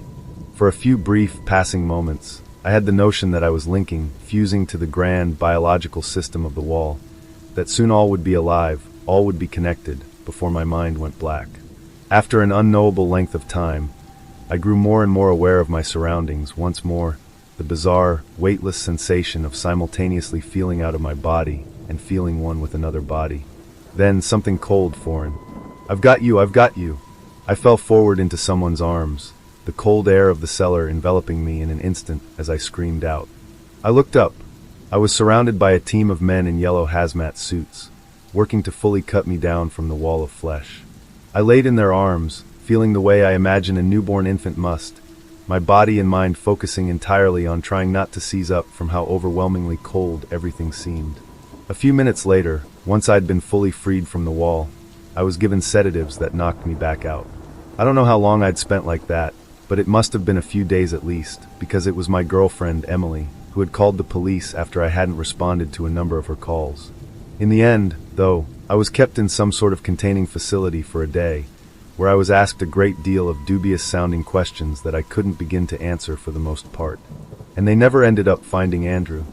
For a few brief, passing moments, I had the notion that I was linking, fusing to the grand, biological system of the wall, that soon all would be alive, all would be connected, before my mind went black. After an unknowable length of time, I grew more and more aware of my surroundings once more, the bizarre, weightless sensation of simultaneously feeling out of my body and feeling one with another body. Then something cold, foreign. I've got you, I've got you. I fell forward into someone's arms, the cold air of the cellar enveloping me in an instant as I screamed out. I looked up. I was surrounded by a team of men in yellow hazmat suits, working to fully cut me down from the wall of flesh. I laid in their arms, feeling the way I imagine a newborn infant must, my body and mind focusing entirely on trying not to seize up from how overwhelmingly cold everything seemed. A few minutes later, once I'd been fully freed from the wall, I was given sedatives that knocked me back out. I don't know how long I'd spent like that, but it must have been a few days at least, because it was my girlfriend, Emily, who had called the police after I hadn't responded to a number of her calls. In the end, though, I was kept in some sort of containing facility for a day, where I was asked a great deal of dubious-sounding questions that I couldn't begin to answer for the most part. And they never ended up finding Andrew.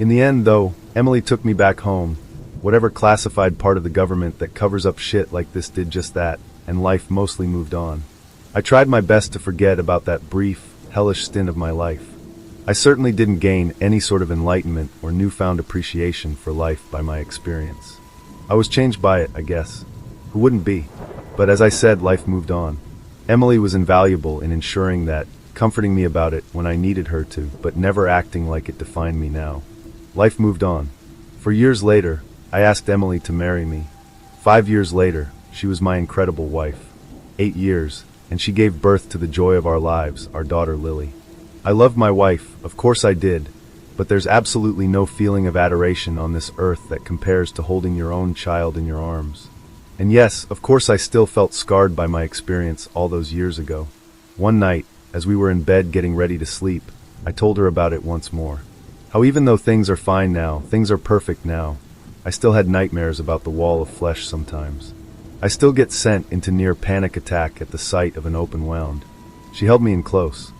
In the end, though, Emily took me back home. Whatever classified part of the government that covers up shit like this did just that, and life mostly moved on. I tried my best to forget about that brief, hellish stint of my life. I certainly didn't gain any sort of enlightenment or newfound appreciation for life by my experience. I was changed by it, I guess. Who wouldn't be? But as I said, life moved on. Emily was invaluable in ensuring that, comforting me about it when I needed her to, but never acting like it defined me now. Life moved on. For years later, I asked Emily to marry me. 5 years later, she was my incredible wife. 8 years, and she gave birth to the joy of our lives, our daughter Lily. I loved my wife, of course I did, but there's absolutely no feeling of adoration on this earth that compares to holding your own child in your arms. And yes, of course I still felt scarred by my experience all those years ago. One night, as we were in bed getting ready to sleep, I told her about it once more. How even though things are fine now, things are perfect now, I still had nightmares about the wall of flesh sometimes. I still get sent into near panic attack at the sight of an open wound. She held me in close.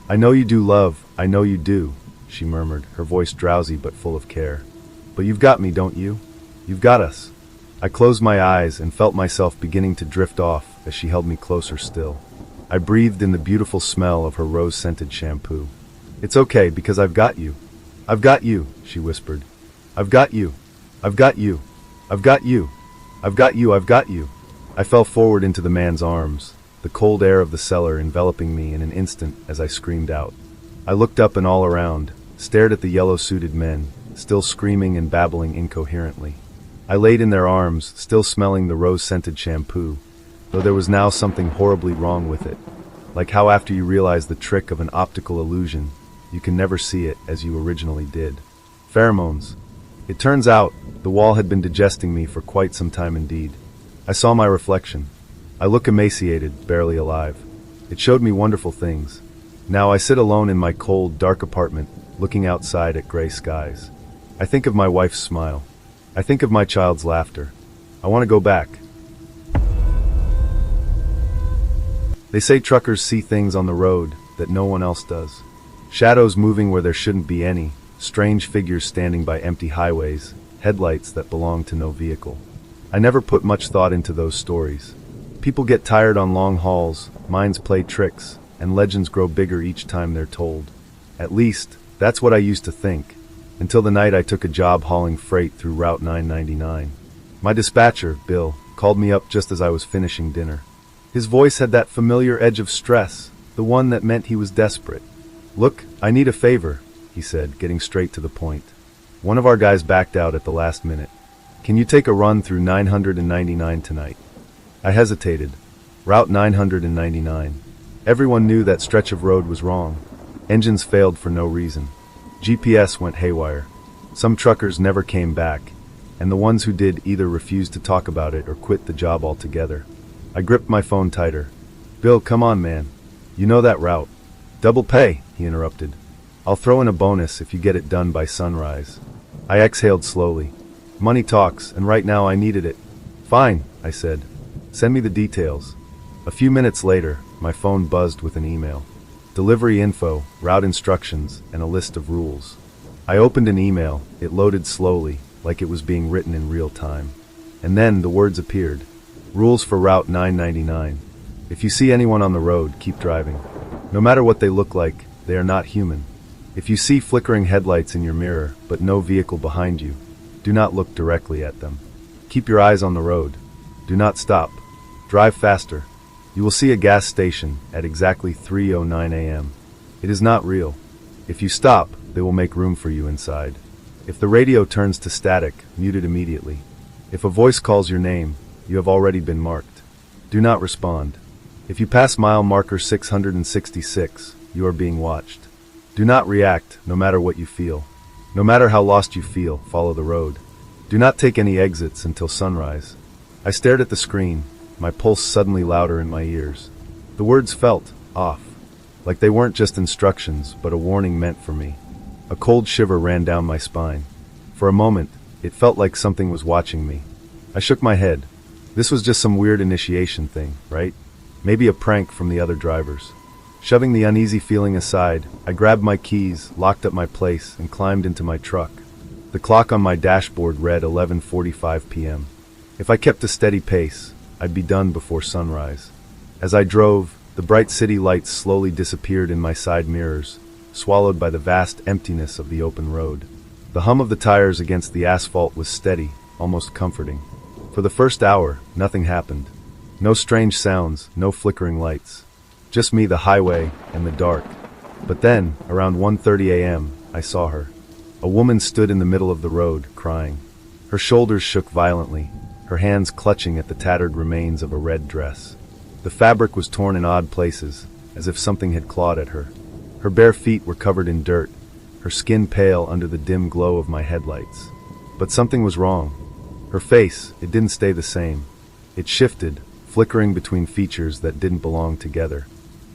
I know you do, love, I know you do, she murmured, her voice drowsy but full of care. But you've got me, don't you? You've got us. I closed my eyes and felt myself beginning to drift off as she held me closer still. I breathed in the beautiful smell of her rose-scented shampoo. It's okay, because I've got you. I've got you, she whispered. I've got you. I've got you. I've got you. I've got you. I've got you. I fell forward into the man's arms, the cold air of the cellar enveloping me in an instant as I screamed out. I looked up and all around, stared at the yellow-suited men, still screaming and babbling incoherently. I laid in their arms, still smelling the rose-scented shampoo, though there was now something horribly wrong with it, like how after you realize the trick of an optical illusion, you can never see it as you originally did. Pheromones. It turns out, the wall had been digesting me for quite some time indeed. I saw my reflection. I look emaciated, barely alive. It showed me wonderful things. Now I sit alone in my cold, dark apartment, looking outside at gray skies. I think of my wife's smile. I think of my child's laughter. I want to go back. They say truckers see things on the road that no one else does. Shadows moving where there shouldn't be any, strange figures standing by empty highways, headlights that belong to no vehicle. I never put much thought into those stories. People get tired on long hauls, minds play tricks, and legends grow bigger each time they're told. At least, that's what I used to think, until the night I took a job hauling freight through Route 999. My dispatcher, Bill, called me up just as I was finishing dinner. His voice had that familiar edge of stress, the one that meant he was desperate. "Look, I need a favor," he said, getting straight to the point. "One of our guys backed out at the last minute. Can you take a run through 999 tonight?" I hesitated. Route 999. Everyone knew that stretch of road was wrong. Engines failed for no reason. GPS went haywire. Some truckers never came back, and the ones who did either refused to talk about it or quit the job altogether. I gripped my phone tighter. "Bill, come on, man. You know that route." "Double pay," he interrupted. "I'll throw in a bonus if you get it done by sunrise." I exhaled slowly. Money talks, and right now I needed it. "Fine," I said. "Send me the details." A few minutes later, my phone buzzed with an email. Delivery info, route instructions, and a list of rules. I opened an email. It loaded slowly, like it was being written in real time. And then the words appeared. Rules for Route 999. If you see anyone on the road, keep driving. No matter what they look like, they are not human. If you see flickering headlights in your mirror, but no vehicle behind you, do not look directly at them. Keep your eyes on the road. Do not stop. Drive faster. You will see a gas station at exactly 3:09 a.m. It is not real. If you stop, they will make room for you inside. If the radio turns to static, mute it immediately. If a voice calls your name, you have already been marked. Do not respond. If you pass mile marker 666, you are being watched. Do not react, no matter what you feel. No matter how lost you feel, follow the road. Do not take any exits until sunrise. I stared at the screen, my pulse suddenly louder in my ears. The words felt off, like they weren't just instructions, but a warning meant for me. A cold shiver ran down my spine. For a moment, it felt like something was watching me. I shook my head. This was just some weird initiation thing, right? Maybe a prank from the other drivers. Shoving the uneasy feeling aside, I grabbed my keys, locked up my place, and climbed into my truck. The clock on my dashboard read 11:45 p.m. If I kept a steady pace, I'd be done before sunrise. As I drove, the bright city lights slowly disappeared in my side mirrors, swallowed by the vast emptiness of the open road. The hum of the tires against the asphalt was steady, almost comforting. For the first hour, nothing happened. No strange sounds, no flickering lights. Just me, the highway, and the dark. But then, around 1:30 a.m., I saw her. A woman stood in the middle of the road, crying. Her shoulders shook violently, her hands clutching at the tattered remains of a red dress. The fabric was torn in odd places, as if something had clawed at her. Her bare feet were covered in dirt, her skin pale under the dim glow of my headlights. But something was wrong. Her face, it didn't stay the same. It shifted, flickering between features that didn't belong together.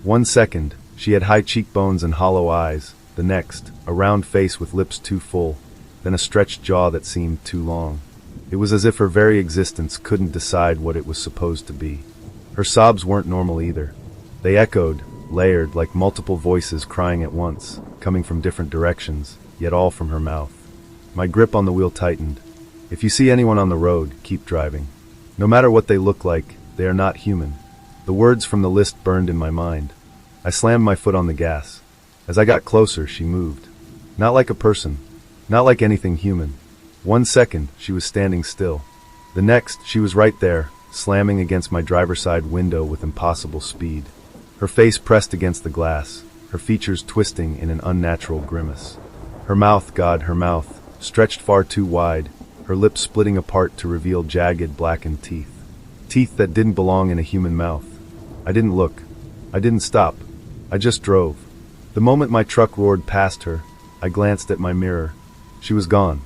1 second, she had high cheekbones and hollow eyes. The next, a round face with lips too full, then a stretched jaw that seemed too long. It was as if her very existence couldn't decide what it was supposed to be. Her sobs weren't normal either. They echoed, layered like multiple voices crying at once, coming from different directions, yet all from her mouth. My grip on the wheel tightened. If you see anyone on the road, keep driving. No matter what they look like, they are not human. The words from the list burned in my mind. I slammed my foot on the gas. As I got closer, she moved. Not like a person. Not like anything human. 1 second, she was standing still. The next, she was right there, slamming against my driver's side window with impossible speed. Her face pressed against the glass, her features twisting in an unnatural grimace. Her mouth, God, her mouth, stretched far too wide, her lips splitting apart to reveal jagged, blackened teeth. Teeth that didn't belong in a human mouth. I didn't look. I didn't stop. I just drove. The moment my truck roared past her, I glanced at my mirror. She was gone.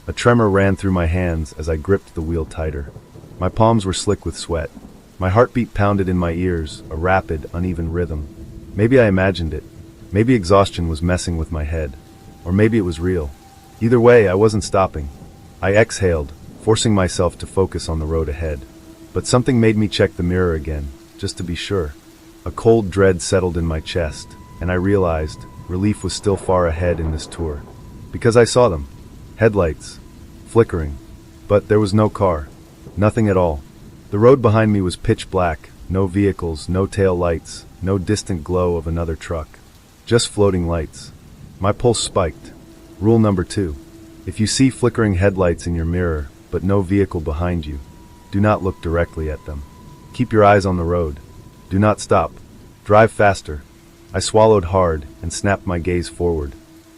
A tremor ran through my hands as I gripped the wheel tighter. My palms were slick with sweat. My heartbeat pounded in my ears, a rapid, uneven rhythm. Maybe I imagined it. Maybe exhaustion was messing with my head. Or maybe it was real. Either way, I wasn't stopping. I exhaled, forcing myself to focus on the road ahead. But something made me check the mirror again, just to be sure. A cold dread settled in my chest, and I realized relief was still far ahead in this tour. Because I saw them. Headlights. Flickering. But there was no car. Nothing at all. The road behind me was pitch black. No vehicles, no tail lights, no distant glow of another truck. Just floating lights. My pulse spiked. Rule number 2. If you see flickering headlights in your mirror, but no vehicle behind you, do not look directly at them. Keep your eyes on the road. Do not stop. Drive faster. I swallowed hard and snapped my gaze forward.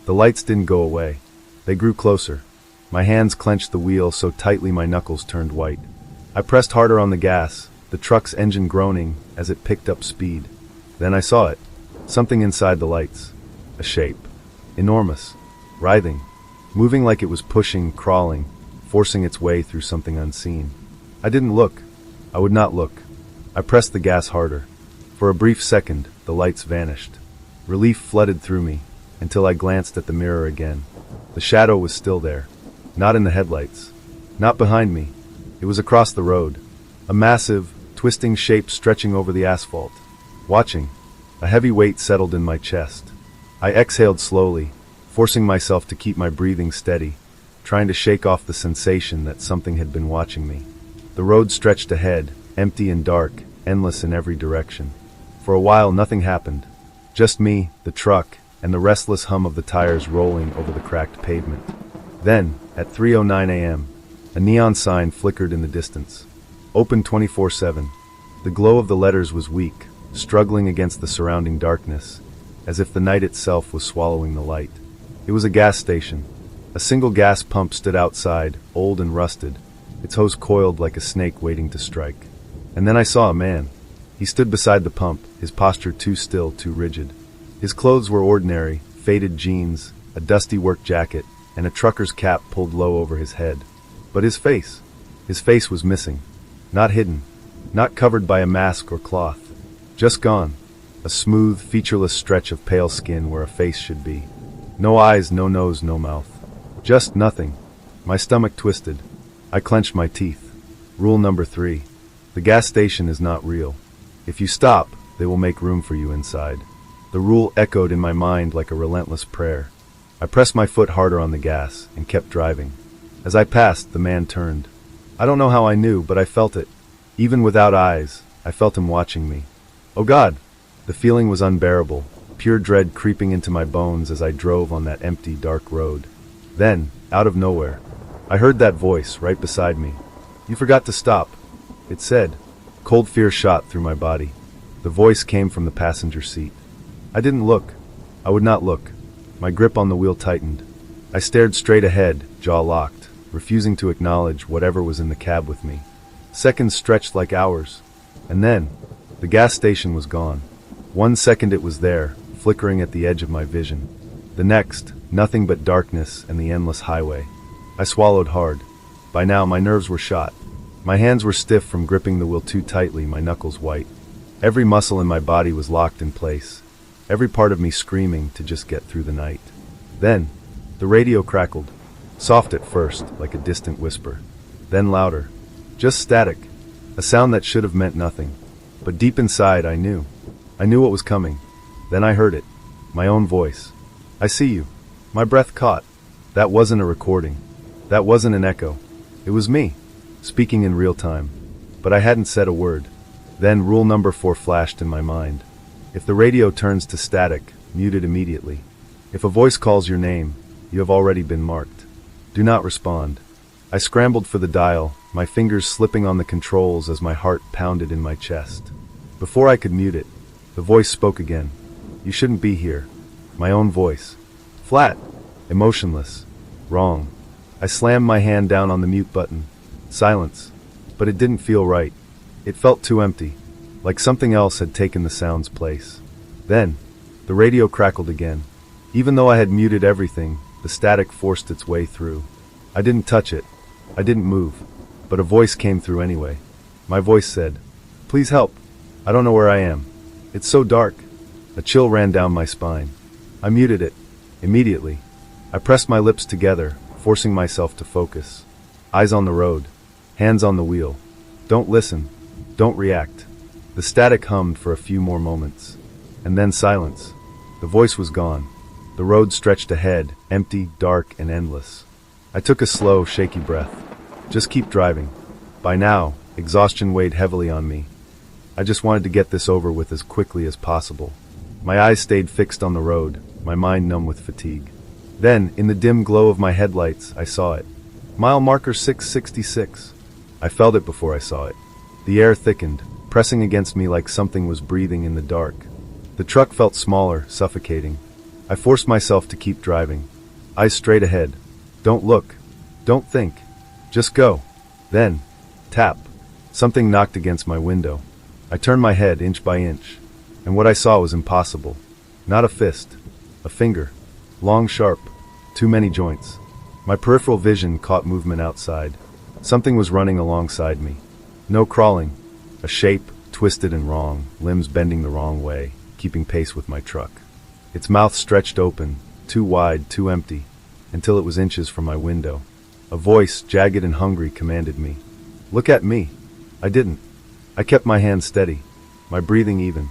The lights didn't go away. They grew closer. My hands clenched the wheel so tightly my knuckles turned white. I pressed harder on the gas, the truck's engine groaning as it picked up speed. Then I saw it. Something inside the lights. A shape. Enormous. Writhing. Moving like it was pushing, crawling, forcing its way through something unseen. I didn't look. I would not look. I pressed the gas harder. For a brief second, the lights vanished. Relief flooded through me, until I glanced at the mirror again. The shadow was still there. Not in the headlights. Not behind me. It was across the road. A massive, twisting shape stretching over the asphalt. Watching. A heavy weight settled in my chest. I exhaled slowly, forcing myself to keep my breathing steady, trying to shake off the sensation that something had been watching me. The road stretched ahead, empty and dark, endless in every direction. For a while nothing happened. Just me, the truck, and the restless hum of the tires rolling over the cracked pavement. Then, at 3:09 a.m., a neon sign flickered in the distance. Open 24/7. The glow of the letters was weak, struggling against the surrounding darkness, as if the night itself was swallowing the light. It was a gas station. A single gas pump stood outside, old and rusted, its hose coiled like a snake waiting to strike. And then I saw a man. He stood beside the pump, his posture too still, too rigid. His clothes were ordinary, faded jeans, a dusty work jacket, and a trucker's cap pulled low over his head. But his face was missing. Not hidden, not covered by a mask or cloth. Just gone. A smooth, featureless stretch of pale skin where a face should be. No eyes, no nose, no mouth. Just nothing. My stomach twisted. I clenched my teeth. Rule number 3. The gas station is not real. If you stop, they will make room for you inside. The rule echoed in my mind like a relentless prayer. I pressed my foot harder on the gas and kept driving. As I passed, the man turned. I don't know how I knew, but I felt it. Even without eyes, I felt him watching me. Oh God! The feeling was unbearable, pure dread creeping into my bones as I drove on that empty, dark road. Then, out of nowhere, I heard that voice right beside me. "You forgot to stop," it said. Cold fear shot through my body. The voice came from the passenger seat. I didn't look. I would not look. My grip on the wheel tightened. I stared straight ahead, jaw locked, refusing to acknowledge whatever was in the cab with me. Seconds stretched like hours. And then, the gas station was gone. 1 second it was there, flickering at the edge of my vision. The next, nothing but darkness and the endless highway. I swallowed hard. By now my nerves were shot. My hands were stiff from gripping the wheel too tightly, my knuckles white. Every muscle in my body was locked in place. Every part of me screaming to just get through the night. Then, the radio crackled. Soft at first, like a distant whisper. Then louder. Just static. A sound that should have meant nothing. But deep inside, I knew. I knew what was coming. Then I heard it. My own voice. "I see you." My breath caught. That wasn't a recording. That wasn't an echo. It was me, speaking in real time. But I hadn't said a word. Then rule number 4 flashed in my mind. If the radio turns to static, mute it immediately. If a voice calls your name, you have already been marked. Do not respond. I scrambled for the dial, my fingers slipping on the controls as my heart pounded in my chest. Before I could mute it, the voice spoke again. "You shouldn't be here." My own voice. Flat. Emotionless. Wrong. I slammed my hand down on the mute button. Silence. But it didn't feel right. It felt too empty. Like something else had taken the sound's place. Then, the radio crackled again. Even though I had muted everything, the static forced its way through. I didn't touch it. I didn't move. But a voice came through anyway. My voice said, "Please help. I don't know where I am. It's so dark." A chill ran down my spine. I muted it. Immediately. I pressed my lips together, forcing myself to focus. Eyes on the road. Hands on the wheel. Don't listen. Don't react. The static hummed for a few more moments. And then silence. The voice was gone. The road stretched ahead, empty, dark, and endless. I took a slow, shaky breath. Just keep driving. By now, exhaustion weighed heavily on me. I just wanted to get this over with as quickly as possible. My eyes stayed fixed on the road, my mind numb with fatigue. Then, in the dim glow of my headlights, I saw it. Mile marker 666. I felt it before I saw it. The air thickened, pressing against me like something was breathing in the dark. The truck felt smaller, suffocating. I forced myself to keep driving. Eyes straight ahead. Don't look. Don't think. Just go. Then, tap. Something knocked against my window. I turned my head inch by inch, and what I saw was impossible. Not a fist. A finger. Long, sharp. Too many joints. My peripheral vision caught movement outside. Something was running alongside me. No crawling. A shape, twisted and wrong, limbs bending the wrong way, keeping pace with my truck. Its mouth stretched open, too wide, too empty, until it was inches from my window. A voice, jagged and hungry, commanded me. Look at me. I didn't. I kept my hand steady, my breathing even.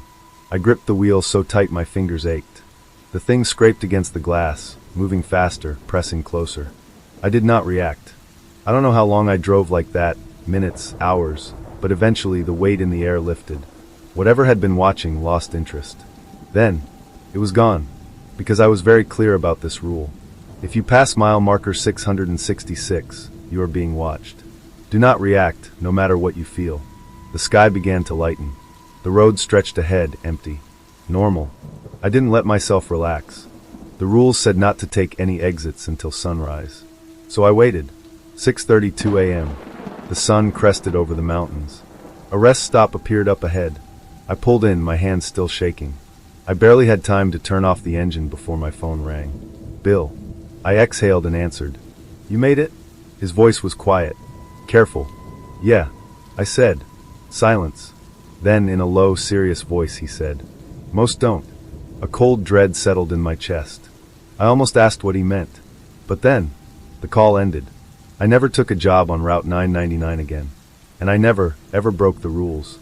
I gripped the wheel so tight my fingers ached. The thing scraped against the glass, moving faster, pressing closer. I did not react. I don't know how long I drove like that, minutes, hours, but eventually the weight in the air lifted. Whatever had been watching lost interest. Then, it was gone, because I was very clear about this rule. If you pass mile marker 666, you are being watched. Do not react, no matter what you feel. The sky began to lighten. The road stretched ahead, empty. Normal. I didn't let myself relax. The rules said not to take any exits until sunrise. So I waited. 6:32 a.m. The sun crested over the mountains. A rest stop appeared up ahead. I pulled in, my hands still shaking. I barely had time to turn off the engine before my phone rang. Bill. I exhaled and answered. You made it? His voice was quiet. Careful. Yeah, I said. Silence. Then, in a low, serious voice, he said, Most don't. A cold dread settled in my chest. I almost asked what he meant. But then, the call ended. I never took a job on Route 999 again. And I never, ever broke the rules.